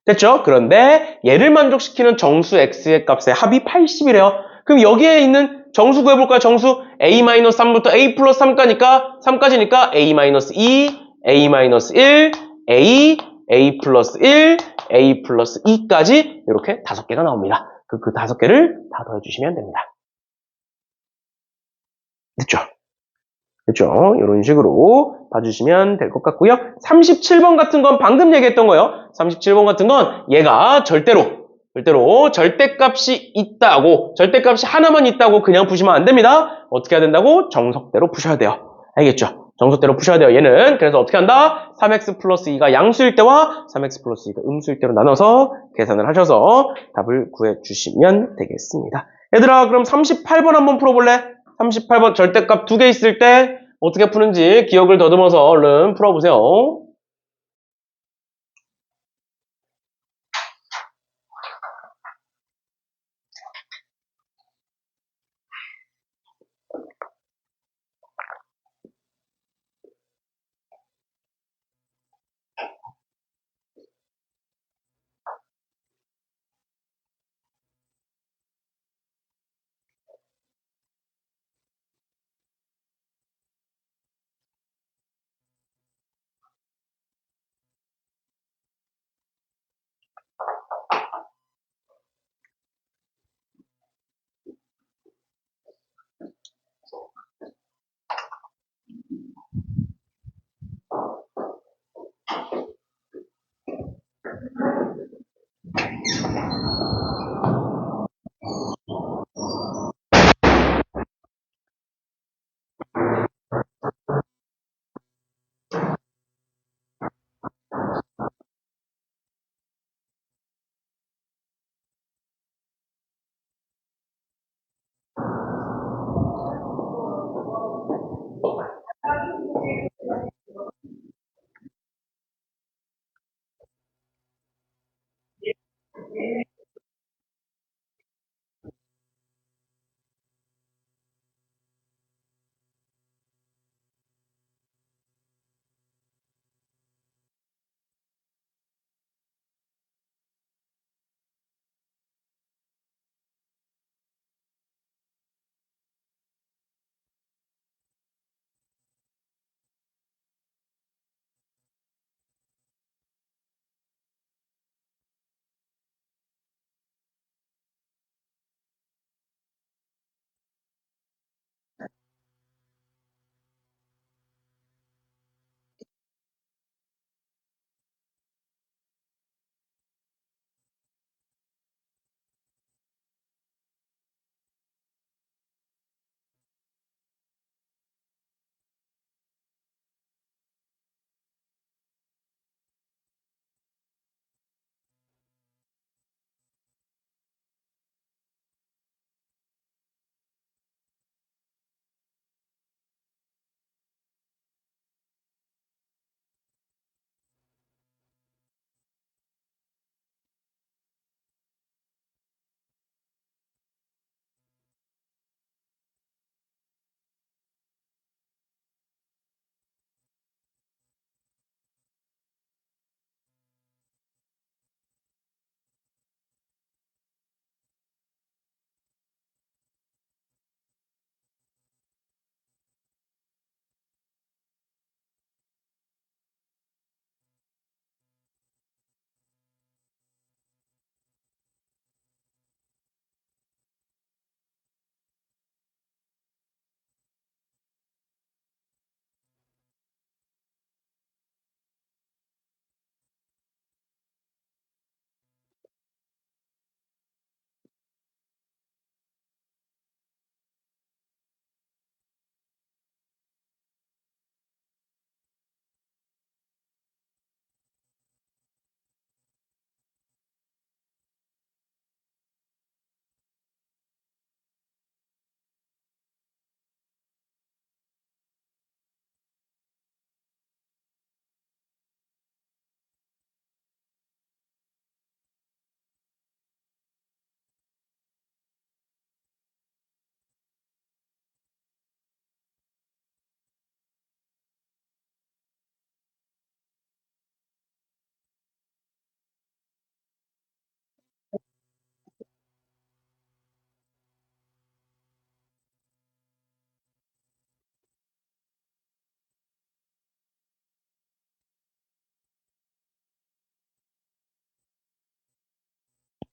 됐죠? 그런데 얘를 만족시키는 정수 x의 값의 합이 80이래요. 그럼 여기에 있는 정수 구해볼까요? 정수 a-3부터 a 플러스 3까지니까 a-2, a-1, a 플러스 1, a 플러스 2까지 이렇게 5개가 나옵니다. 그 5개를 다 더해주시면 됩니다. 됐죠? 그렇죠? 이런 식으로 봐주시면 될 것 같고요. 37번 같은 건 방금 얘기했던 거예요. 37번 같은 건 얘가 절대로 절대값이 있다고, 절대값이 하나만 있다고 그냥 푸시면 안 됩니다. 어떻게 해야 된다고? 정석대로 푸셔야 돼요. 알겠죠? 정석대로 푸셔야 돼요. 얘는 그래서 어떻게 한다? 3x 플러스 2가 양수일 때와 3x 플러스 2가 음수일 때로 나눠서 계산을 하셔서 답을 구해주시면 되겠습니다. 얘들아 그럼 38번 한번 풀어볼래? 38번 절대값 두 개 있을 때 어떻게 푸는지 기억을 더듬어서 얼른 풀어보세요.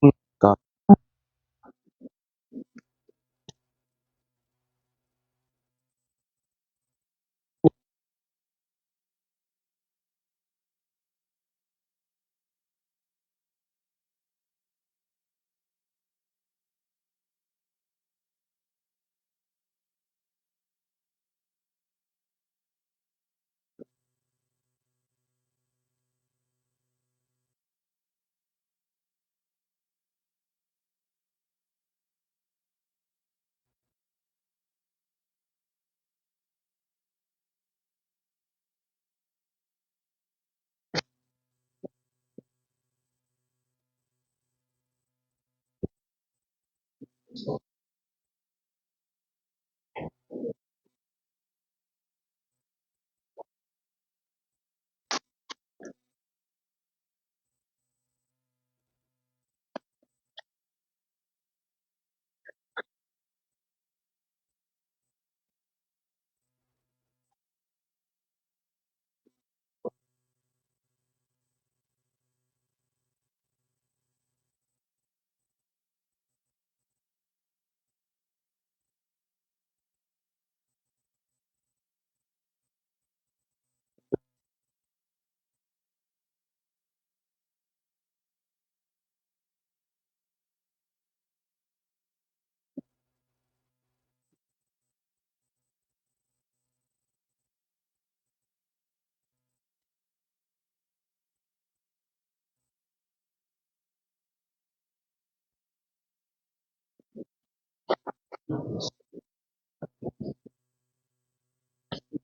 그러니까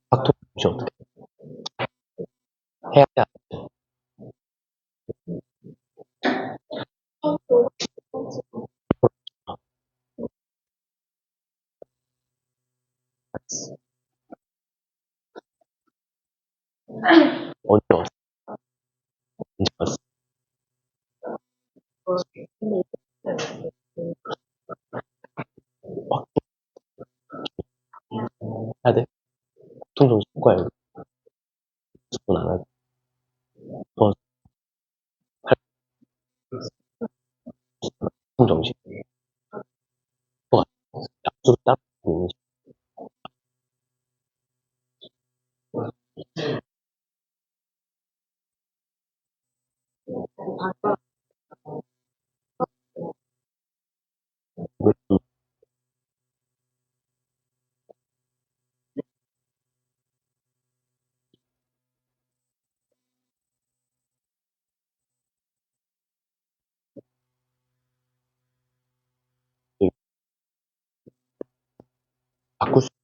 박토씨 어떻게 해야 돼? 언제 왔어? 언제 왔어? 해야 돼? 보통 정식 효과야. 무조건 안 하고. 더 보통 정식. 또 약속을 따로 있는 식으로 바꿀 수 있지?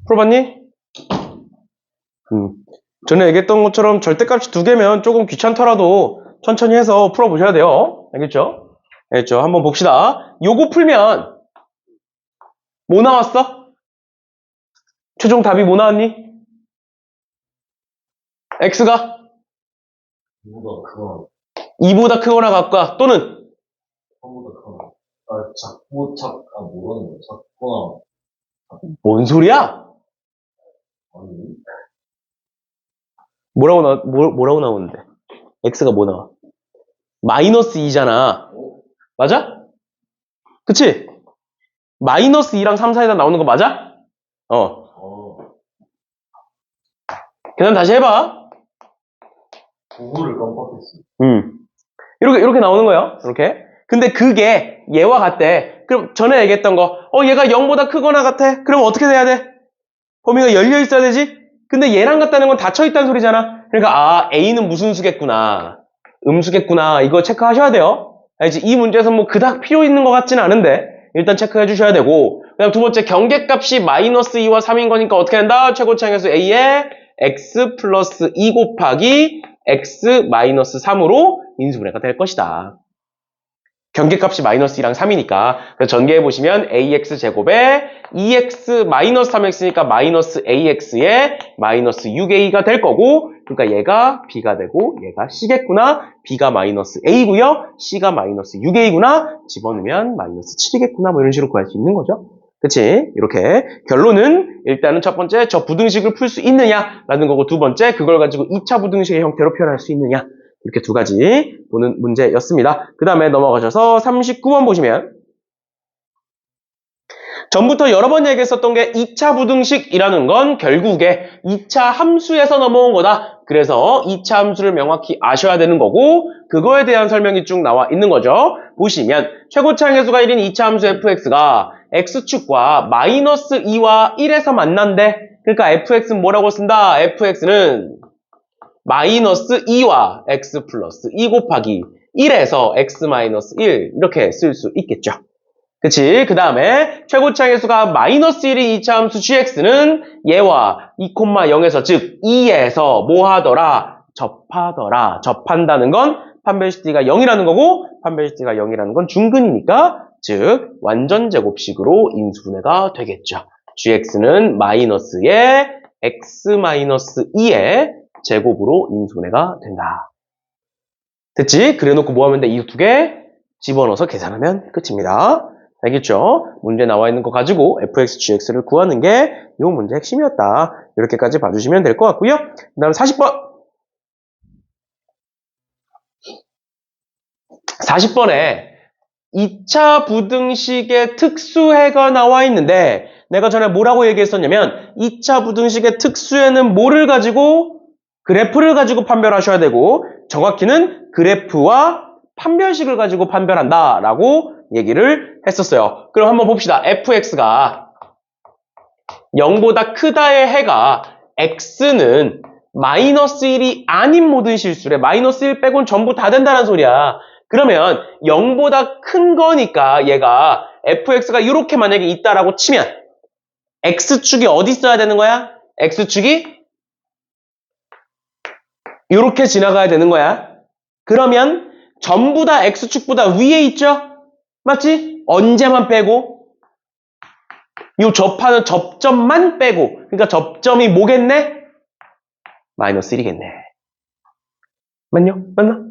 풀어봤니? 전에 얘기했던 것처럼 절대값이 두 개면 조금 귀찮더라도 천천히 해서 풀어보셔야 돼요. 알겠죠? 알겠죠? 한번 봅시다. 요거 풀면 뭐 나왔어? 최종 답이 뭐 나왔니? x가 이보다 크거나 2보다 크거나 같다. 또는 처음보다 크거나 모르는 거 작거나 뭔 소리야? 아니 뭐라고 나오는데? x가 뭐 나와? 마이너스 2잖아. 맞아? 그치? 마이너스 2랑 3 사이다 나오는 거 맞아? 계산 다시 해봐. 구구를 깜빡했어. 이렇게 나오는 거예요. 이렇게. 근데 그게 얘와 같대. 그럼 전에 얘기했던 거, 얘가 0보다 크거나 같아? 그럼 어떻게 돼야 돼? 범위가 열려 있어야 되지? 근데 얘랑 같다는 건 닫혀 있다는 소리잖아. 그러니까, A는 무슨 수겠구나. 음수겠구나. 이거 체크하셔야 돼요. 알지? 이 문제에서 뭐 그닥 필요 있는 것 같지는 않은데 일단 체크해 주셔야 되고, 그 다음 두 번째 경계값이 마이너스 2와 3인 거니까 어떻게 된다? 최고차항계수 A에 x 플러스 2 곱하기 x 마이너스 3으로 인수분해가 될 것이다. 경계값이 마이너스 2랑 3이니까 전개해보시면 ax 제곱에 2x 마이너스 3x니까 마이너스 ax에 마이너스 6a가 될 거고, 그러니까 얘가 b가 되고 얘가 c겠구나. b가 마이너스 a고요. c가 마이너스 6a구나. 집어넣으면 마이너스 7이겠구나. 뭐 이런 식으로 구할 수 있는 거죠. 그치? 이렇게 결론은 일단은 첫 번째 저 부등식을 풀 수 있느냐라는 거고, 두 번째 그걸 가지고 2차 부등식의 형태로 표현할 수 있느냐, 이렇게 두 가지 보는 문제였습니다. 그 다음에 넘어가셔서 39번 보시면, 전부터 여러 번 얘기했었던 게 2차 부등식이라는 건 결국에 2차 함수에서 넘어온 거다. 그래서 2차 함수를 명확히 아셔야 되는 거고, 그거에 대한 설명이 쭉 나와 있는 거죠. 보시면 최고차항계수가 1인 2차 함수 fx가 x축과 마이너스 2와 1에서 만난대. 그러니까 fx는 뭐라고 쓴다? fx는 마이너스 2와 x 플러스 2 곱하기 1에서 x 마이너스 1 이렇게 쓸 수 있겠죠. 그치? 그 다음에 최고차항계수가 마이너스 1인 2차 함수 gx는 얘와 2,0에서 즉 2에서 뭐 하더라? 접하더라. 접한다는 건 판별시티가 0이라는 거고, 판별시티가 0이라는 건 중근이니까 즉 완전 제곱식으로 인수분해가 되겠죠. gx는 마이너스에 x 마이너스 2의 제곱으로 인수분해가 된다. 됐지? 그래놓고 뭐 하면 돼? 이 두 개 집어넣어서 계산하면 끝입니다. 알겠죠? 문제 나와 있는 거 가지고 fx, gx를 구하는 게 이 문제 핵심이었다. 이렇게까지 봐주시면 될 것 같고요. 그 다음 40번. 40번에 2차 부등식의 특수해가 나와 있는데, 내가 전에 뭐라고 얘기했었냐면 2차 부등식의 특수해는 뭐를 가지고? 그래프를 가지고 판별하셔야 되고, 정확히는 그래프와 판별식을 가지고 판별한다 라고 얘기를 했었어요. 그럼 한번 봅시다. fx가 0보다 크다의 해가 x는 마이너스 1이 아닌 모든 실수래. 마이너스 1 빼곤 전부 다 된다는 소리야. 그러면 0보다 큰 거니까 얘가 fx가 이렇게 만약에 있다라고 치면 x축이 어디 있어야 되는 거야? x축이 이렇게 지나가야 되는 거야. 그러면 전부 다 x축보다 위에 있죠? 맞지? 언제만 빼고? 이 접하는 접점만 빼고. 그러니까 접점이 뭐겠네? 마이너스 1이겠네. 맞냐? 맞나?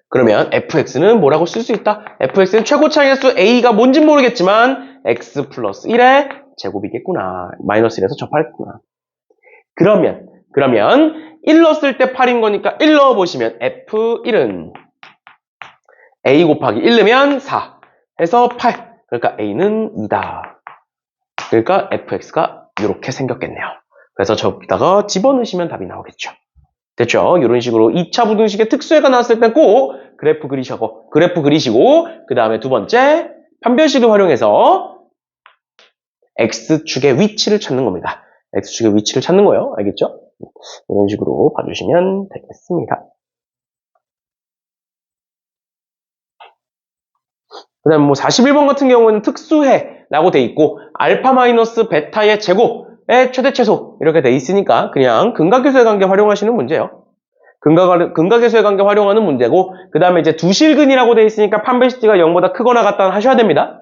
그러면 fx는 뭐라고 쓸 수 있다? fx는 최고차항계수 a가 뭔진 모르겠지만 x 플러스 1의 제곱이겠구나. 마이너스 1에서 접하겠구나. 그러면 1 넣었을 때 8인 거니까 1 넣어보시면 f1은 a 곱하기 1 넣으면 4 해서 8. 그러니까 a는 2다. 그러니까 fx가 이렇게 생겼겠네요. 그래서 저기다가 집어넣으시면 답이 나오겠죠. 됐죠? 이런 식으로 2차 부등식의 특수해가 나왔을 때 꼭 그래프 그리시고 그 다음에 두 번째 판별식을 활용해서 x축의 위치를 찾는 겁니다. x축의 위치를 찾는 거예요. 알겠죠? 이런 식으로 봐주시면 되겠습니다. 그 다음에 뭐 41번 같은 경우에는 특수해라고 돼 있고 알파 마이너스 베타의 제곱의 최대 최소 이렇게 돼 있으니까 그냥 근각계수의 관계 활용하시는 문제예요. 근각계수의 관계 활용하는 문제고, 그 다음에 이제 두실근이라고 돼 있으니까 판별시티가 0보다 크거나 같다는 하셔야 됩니다.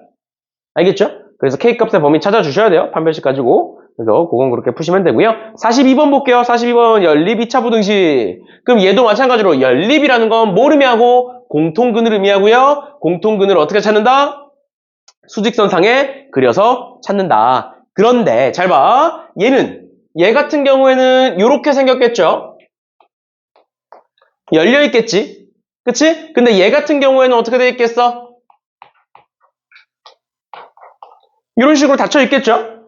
알겠죠? 그래서 K값의 범위 찾아주셔야 돼요. 판별식 가지고. 그래서 그건 그렇게 푸시면 되고요. 42번 볼게요. 42번 연립 2차 부등식. 그럼 얘도 마찬가지로 연립이라는 건 뭘 의미하고? 공통근을 의미하고요. 공통근을 어떻게 찾는다? 수직선상에 그려서 찾는다. 그런데 잘 봐. 얘 같은 경우에는 이렇게 생겼겠죠? 열려있겠지? 그치? 근데 얘 같은 경우에는 어떻게 되어 있겠어? 이런 식으로 닫혀있겠죠?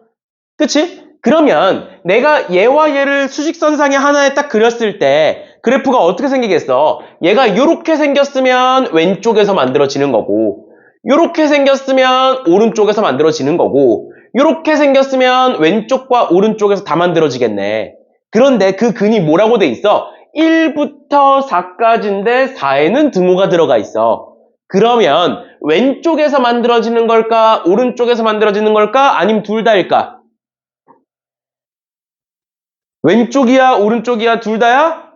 그치? 그러면 내가 얘와 얘를 수직선상에 하나에 딱 그렸을 때 그래프가 어떻게 생기겠어? 얘가 이렇게 생겼으면 왼쪽에서 만들어지는 거고, 이렇게 생겼으면 오른쪽에서 만들어지는 거고, 이렇게 생겼으면 왼쪽과 오른쪽에서 다 만들어지겠네. 그런데 그 근이 뭐라고 돼 있어? 1부터 4까지인데 4에는 등호가 들어가 있어. 그러면 왼쪽에서 만들어지는 걸까? 오른쪽에서 만들어지는 걸까? 아니면 둘 다일까? 왼쪽이야? 오른쪽이야? 둘 다야?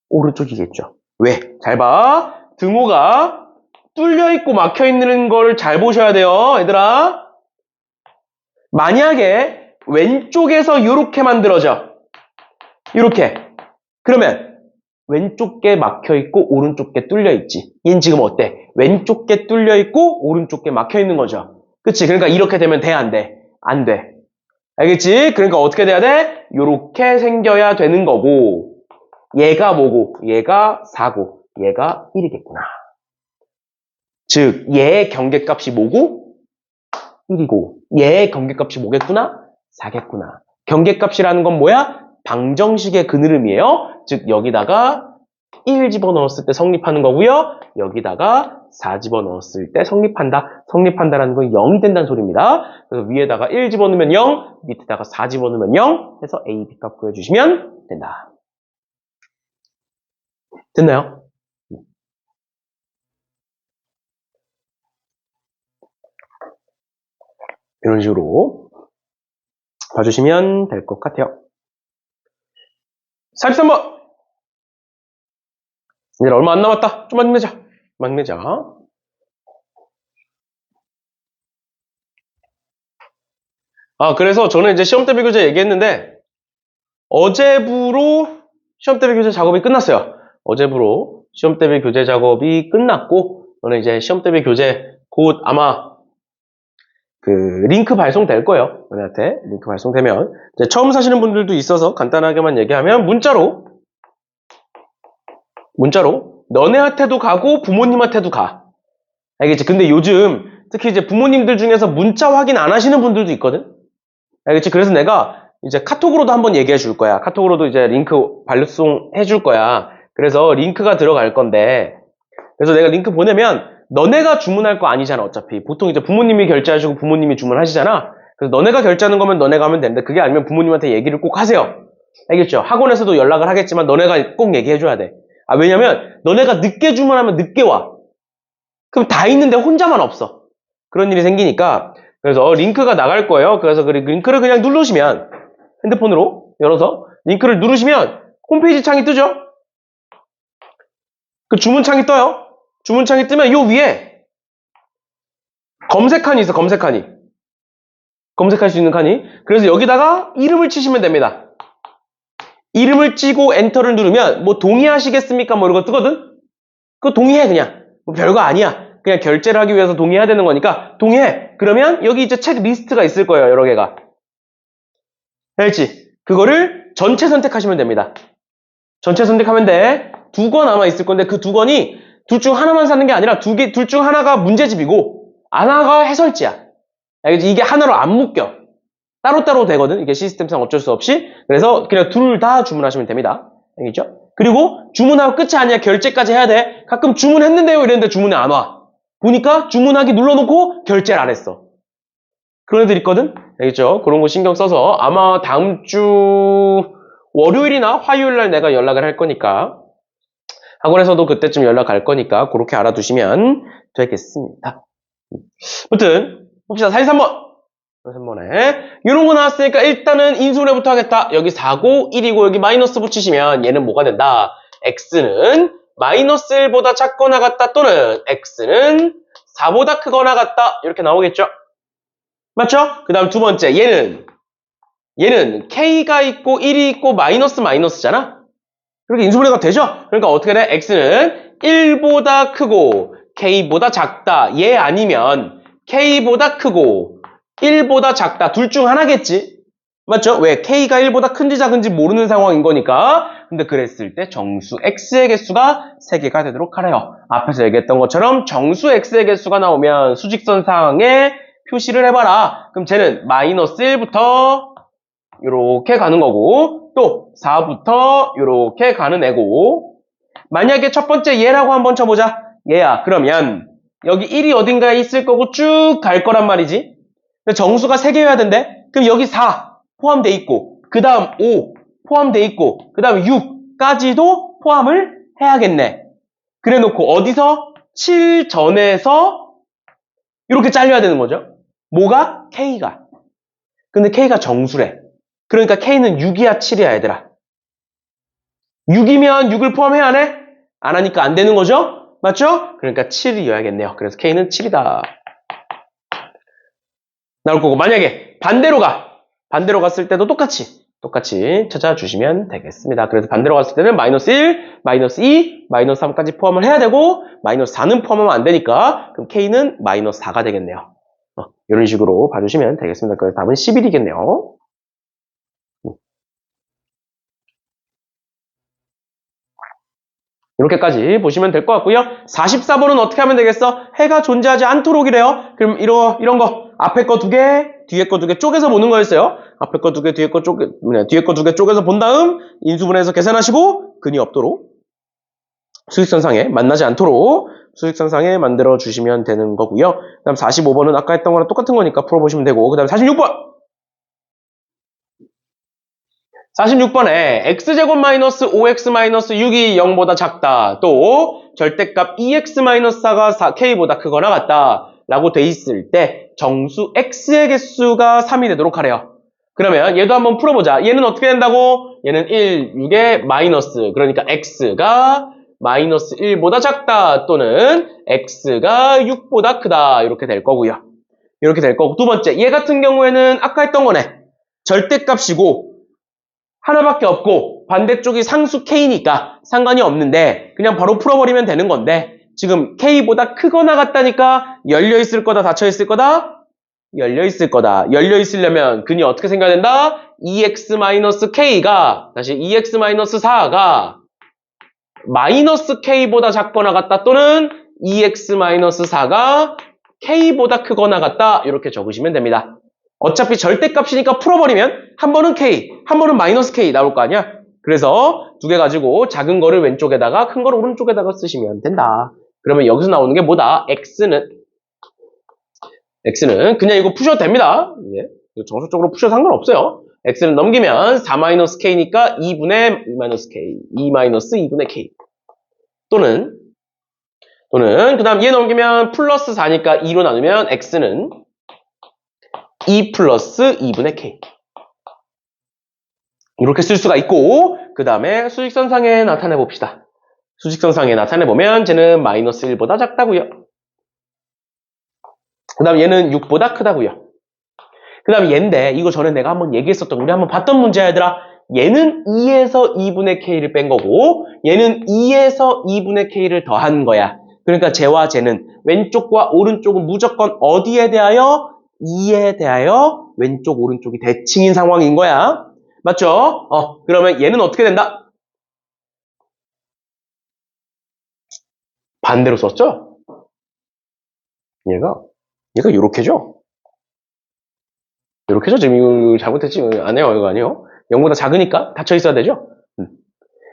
오른쪽이겠죠. 왜? 잘 봐. 등호가 뚫려있고 막혀있는 걸 잘 보셔야 돼요. 얘들아. 만약에 왼쪽에서 이렇게 만들어져. 이렇게. 그러면 왼쪽 게 막혀있고 오른쪽 게 뚫려있지. 얘는 지금 어때? 왼쪽 게 뚫려있고 오른쪽 게 막혀있는 거죠. 그치? 그러니까 이렇게 되면 돼? 안 돼? 안 돼. 알겠지? 그러니까 어떻게 돼야 돼? 요렇게 생겨야 되는 거고 얘가 뭐고? 얘가 4고 얘가 1이겠구나. 즉 얘의 경계값이 뭐고? 1이고 얘의 경계값이 뭐겠구나? 4겠구나. 경계값이라는 건 뭐야? 방정식의 그늘음이에요. 즉 여기다가 1 집어넣었을 때 성립하는 거고요. 여기다가 4 집어넣었을 때 성립한다. 성립한다라는 건 0이 된다는 소리입니다. 그래서 위에다가 1 집어넣으면 0, 밑에다가 4 집어넣으면 0 해서 A, B 값 구해주시면 된다. 됐나요? 이런 식으로 봐주시면 될 것 같아요. 43번! 이제 얼마 안 남았다. 좀만 힘내자. 좀만 힘내자. 그래서 저는 이제 시험 대비 교재 얘기했는데, 어제부로 시험 대비 교재 작업이 끝났어요. 어제부로 시험 대비 교재 작업이 끝났고, 저는 이제 시험 대비 교재 곧 아마 링크 발송될 거예요. 너네한테 링크 발송되면 이제 처음 사시는 분들도 있어서 간단하게만 얘기하면 문자로 너네한테도 가고 부모님한테도 가. 알겠지? 근데 요즘 특히 이제 부모님들 중에서 문자 확인 안 하시는 분들도 있거든. 알겠지? 그래서 내가 이제 카톡으로도 한번 얘기해 줄 거야. 카톡으로도 이제 링크 발송 해줄 거야. 그래서 링크가 들어갈 건데, 그래서 내가 링크 보내면 너네가 주문할 거 아니잖아. 어차피 보통 이제 부모님이 결제하시고 부모님이 주문하시잖아. 그래서 너네가 결제하는 거면 너네가 하면 되는데, 그게 아니면 부모님한테 얘기를 꼭 하세요. 알겠죠? 학원에서도 연락을 하겠지만 너네가 꼭 얘기해 줘야 돼. 왜냐면 너네가 늦게 주문하면 늦게 와. 그럼 다 있는데 혼자만 없어. 그런 일이 생기니까. 그래서 링크가 나갈 거예요. 그래서 그 링크를 그냥 누르시면, 핸드폰으로 열어서 링크를 누르시면 홈페이지 창이 뜨죠? 그 주문창이 떠요. 주문창이 뜨면 요 위에 검색칸이 있어. 검색칸이. 검색할 수 있는 칸이. 그래서 여기다가 이름을 치시면 됩니다. 이름을 치고 엔터를 누르면 뭐 동의하시겠습니까? 뭐 이런 거 뜨거든? 그거 동의해 그냥. 뭐 별거 아니야. 그냥 결제를 하기 위해서 동의해야 되는 거니까 동의해. 그러면 여기 이제 책 리스트가 있을 거예요. 여러 개가. 알지? 그거를 전체 선택하시면 됩니다. 전체 선택하면 돼. 2권 아마 있을 건데 그 2권이 둘 중 하나만 사는 게 아니라 둘 중 하나가 문제집이고 하나가 해설지야. 알겠지? 이게 하나로 안 묶여. 따로따로 되거든. 이게 시스템상 어쩔 수 없이. 그래서 그냥 둘 다 주문하시면 됩니다. 알겠죠? 그리고 주문하고 끝이 아니야. 결제까지 해야 돼. 가끔 주문했는데요 이랬는데 주문이 안 와. 보니까 주문하기 눌러놓고 결제를 안 했어. 그런 애들 있거든? 알겠죠? 그런 거 신경 써서 아마 다음 주 월요일이나 화요일날 내가 연락을 할 거니까 학원에서도 그때쯤 연락 갈 거니까 그렇게 알아두시면 되겠습니다. 아무튼 봅시다. 43번. 43번에 이런 거 나왔으니까 일단은 인수분해부터 하겠다. 여기 4고 1이고 여기 마이너스 붙이시면 얘는 뭐가 된다? x는 마이너스 1보다 작거나 같다 또는 x는 4보다 크거나 같다. 이렇게 나오겠죠? 맞죠? 그 다음 두 번째 얘는 k가 있고 1이 있고 마이너스잖아? 그렇게 인수분해가 되죠? 그러니까 어떻게 돼? x는 1보다 크고 k보다 작다. 얘 아니면 k보다 크고 1보다 작다. 둘 중 하나겠지? 맞죠? 왜? k가 1보다 큰지 작은지 모르는 상황인 거니까. 근데 그랬을 때 정수 x의 개수가 3개가 되도록 하래요. 앞에서 얘기했던 것처럼 정수 x의 개수가 나오면 수직선 상에 표시를 해봐라. 그럼 쟤는 마이너스 1부터 이렇게 가는 거고 또 4부터 이렇게 가는 애고 만약에 첫 번째 얘라고 한번 쳐보자. 얘야. 그러면 여기 1이 어딘가에 있을 거고 쭉 갈 거란 말이지. 근데 정수가 3개여야 된대. 그럼 여기 4 포함돼 있고 그 다음 5 포함돼 있고 그 다음 6까지도 포함을 해야겠네. 그래 놓고 어디서? 7 전에서 이렇게 잘려야 되는 거죠. 뭐가? K가. 근데 K가 정수래. 그러니까 K는 6이야 7이야 얘들아. 6이면 6을 포함해야 하네? 안 하니까 안 되는 거죠? 맞죠? 그러니까 7이어야겠네요. 그래서 K는 7이다. 나올 거고 만약에 반대로 갔을 때도 똑같이 찾아주시면 되겠습니다. 그래서 반대로 갔을 때는 마이너스 1, 마이너스 2, 마이너스 3까지 포함을 해야 되고 마이너스 4는 포함하면 안 되니까 그럼 K는 마이너스 4가 되겠네요. 이런 식으로 봐주시면 되겠습니다. 그래서 답은 11이겠네요. 이렇게까지 보시면 될 것 같고요. 44번은 어떻게 하면 되겠어? 해가 존재하지 않도록이래요. 그럼 이런 거 앞에 거 2개, 뒤에 거 2개 쪼개서 보는 거였어요. 앞에 거 2개, 뒤에 거 2개 쪼개서 본 다음 인수분해해서 계산하시고 근이 없도록 수직선상에 만나지 않도록 수직선상에 만들어 주시면 되는 거고요. 그 다음 45번은 아까 했던 거랑 똑같은 거니까 풀어보시면 되고 그 다음 46번 46번에 x제곱 마이너스 5x 마이너스 6이 0보다 작다. 또 절대값 2x 마이너스 4가 k보다 크거나 같다. 라고 돼 있을 때 정수 x의 개수가 3이 되도록 하래요. 그러면 얘도 한번 풀어보자. 얘는 어떻게 된다고? 얘는 1, 6의 마이너스. 그러니까 x가 마이너스 1보다 작다. 또는 x가 6보다 크다. 이렇게 될 거고요. 이렇게 될 거고 두 번째 얘 같은 경우에는 아까 했던 거네. 절대값이고 하나밖에 없고 반대쪽이 상수 K니까 상관이 없는데 그냥 바로 풀어버리면 되는 건데 지금 K보다 크거나 같다니까 열려있을 거다 닫혀있을 거다? 열려있을 거다. 열려있으려면 근이 어떻게 생겨야 된다? 2x-k가 다시 2x-4가 마이너스 K보다 작거나 같다 또는 2x-4가 K보다 크거나 같다 이렇게 적으시면 됩니다. 어차피 절대값이니까 풀어버리면 한 번은 K, 한 번은 마이너스 K 나올 거 아니야? 그래서 두 개 가지고 작은 거를 왼쪽에다가 큰 거를 오른쪽에다가 쓰시면 된다. 그러면 여기서 나오는 게 뭐다? X는 그냥 이거 푸셔도 됩니다. 예. 정석적으로 푸셔도 상관없어요. X는 넘기면 4-K니까 2분의 2-K, 2-2분의 K. 또는 그 다음 얘 넘기면 플러스 4니까 2로 나누면 X는 2 플러스 2분의 K. 이렇게 쓸 수가 있고, 그 다음에 수직선상에 나타내 봅시다. 수직선상에 나타내 보면 쟤는 마이너스 1보다 작다고요. 그 다음 얘는 6보다 크다고요. 그 다음 얘인데, 이거 전에 내가 한번 얘기했었던, 우리 한번 봤던 문제야, 얘들아. 얘는 2에서 2분의 K를 뺀 거고, 얘는 2에서 2분의 K를 더한 거야. 그러니까 쟤와 쟤는 왼쪽과 오른쪽은 무조건 어디에 대하여? 2에 대하여 왼쪽 오른쪽이 대칭인 상황인 거야. 맞죠? 그러면 얘는 어떻게 된다? 반대로 썼죠? 얘가 요렇게죠? 요렇게죠? 지금 이거 잘못했지? 안 해요, 이거 아니에요? 0보다 작으니까 닫혀 있어야 되죠?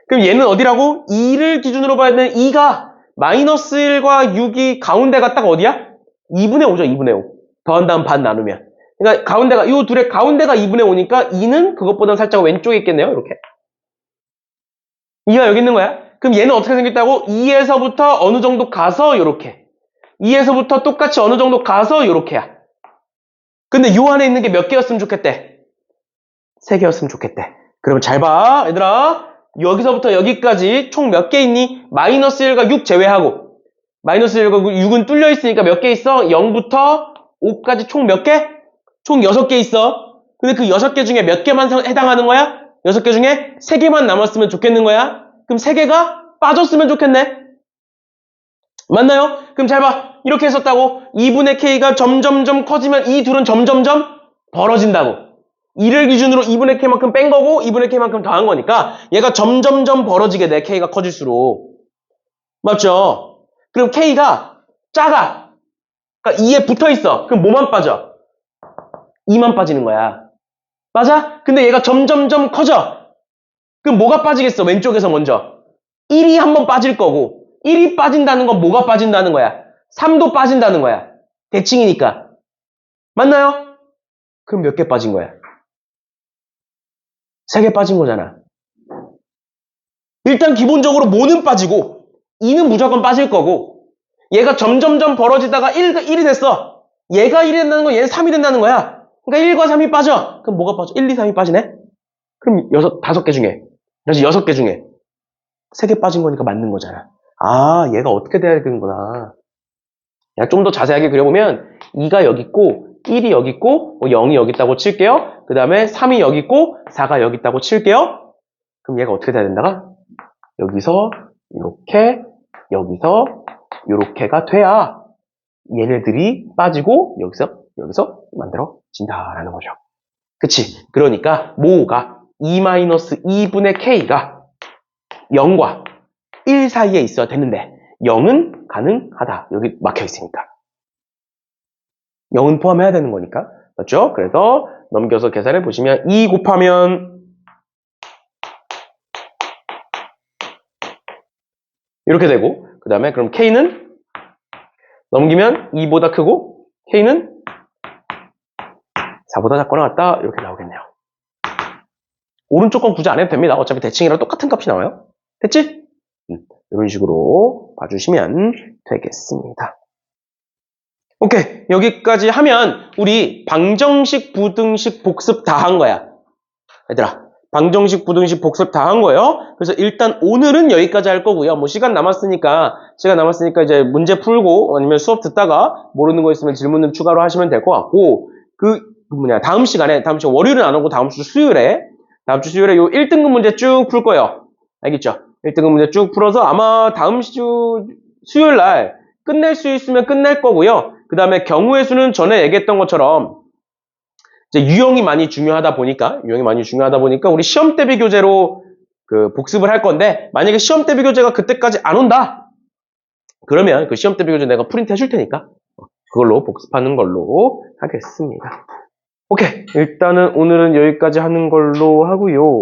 그럼 얘는 어디라고? 2를 기준으로 봐야 되는 2가 마이너스 1과 6이 가운데가 딱 어디야? 2분의 5죠, 2분의 5. 더한 다음 반 나누면. 그러니까 가운데가, 이 둘의 가운데가 2분의 5니까 2는 그것보다 살짝 왼쪽에 있겠네요, 이렇게. 2가 여기 있는 거야. 그럼 얘는 어떻게 생겼다고? 2에서부터 어느 정도 가서 이렇게. 2에서부터 똑같이 어느 정도 가서 이렇게야. 근데 요 안에 있는 게 몇 개였으면 좋겠대? 3개였으면 좋겠대. 그러면 잘 봐, 얘들아. 여기서부터 여기까지 총 몇 개 있니? 마이너스 1과 6 제외하고. 마이너스 1과 6은 뚫려 있으니까 몇 개 있어? 0부터 5까지 총 몇 개? 총 6개 있어. 근데 그 6개 중에 몇 개만 해당하는 거야? 6개 중에 3개만 남았으면 좋겠는 거야? 그럼 3개가 빠졌으면 좋겠네? 맞나요? 그럼 잘 봐. 이렇게 했었다고. 2분의 K가 점점점 커지면 이 둘은 점점점 벌어진다고. 2를 기준으로 2분의 K만큼 뺀 거고 2분의 K만큼 더한 거니까 얘가 점점점 벌어지게 돼. K가 커질수록. 맞죠? 그럼 K가 작아. 그러니까 2에 붙어 있어. 그럼 뭐만 빠져? 2만 빠지는 거야. 맞아? 근데 얘가 점점점 커져. 그럼 뭐가 빠지겠어? 왼쪽에서 먼저. 1이 한번 빠질 거고 1이 빠진다는 건 뭐가 빠진다는 거야? 3도 빠진다는 거야. 대칭이니까. 맞나요? 그럼 몇 개 빠진 거야? 3개 빠진 거잖아. 일단 기본적으로 뭐는 빠지고 2는 무조건 빠질 거고, 얘가 점점점 벌어지다가 1이 됐어. 얘가 1이 된다는 건 얘는 3이 된다는 거야. 그러니까 1과 3이 빠져. 그럼 뭐가 빠져? 1, 2, 3이 빠지네? 그럼 5개 중에, 그래서 6개 중에 3개 빠진 거니까 맞는 거잖아. 아, 얘가 어떻게 돼야 되는구나. 좀 더 자세하게 그려보면 2가 여기 있고 1이 여기 있고 0이 여기 있다고 칠게요. 그 다음에 3이 여기 있고 4가 여기 있다고 칠게요. 그럼 얘가 어떻게 돼야 된다가 여기서 이렇게 여기서 이렇게가 돼야 얘네들이 빠지고 여기서 만들어진다라는 거죠. 그치? 그러니까 모가 2-2분의 k가 0과 1 사이에 있어야 되는데 0은 가능하다. 여기 막혀 있으니까. 0은 포함해야 되는 거니까. 맞죠? 그래서 넘겨서 계산해 보시면 2 곱하면 이렇게 되고, 그 다음에 그럼 k는 넘기면 2보다 크고 k는 4보다 작거나 같다. 이렇게 나오겠네요. 오른쪽 건 굳이 안 해도 됩니다. 어차피 대칭이랑 똑같은 값이 나와요. 됐지? 이런 식으로 봐주시면 되겠습니다. 오케이. 여기까지 하면 우리 방정식, 부등식, 복습 다 한 거야. 얘들아, 방정식, 부등식, 복습 다 한 거예요. 그래서 일단 오늘은 여기까지 할 거고요. 뭐 시간 남았으니까 이제 문제 풀고 아니면 수업 듣다가 모르는 거 있으면 질문을 추가로 하시면 될 것 같고, 다음 시간에 월요일은 안 오고 다음 주 수요일에 요 1등급 문제 쭉 풀 거예요. 알겠죠? 1등급 문제 쭉 풀어서 아마 다음 주 수요일 날 끝낼 수 있으면 끝낼 거고요. 그 다음에 경우의 수는 전에 얘기했던 것처럼 이제 유형이 많이 중요하다 보니까 우리 시험 대비 교재로 복습을 할 건데, 만약에 시험 대비 교재가 그때까지 안 온다 그러면 그 시험 대비 교재 내가 프린트 해줄 테니까 그걸로 복습하는 걸로 하겠습니다. 오케이. 일단은 오늘은 여기까지 하는 걸로 하고요.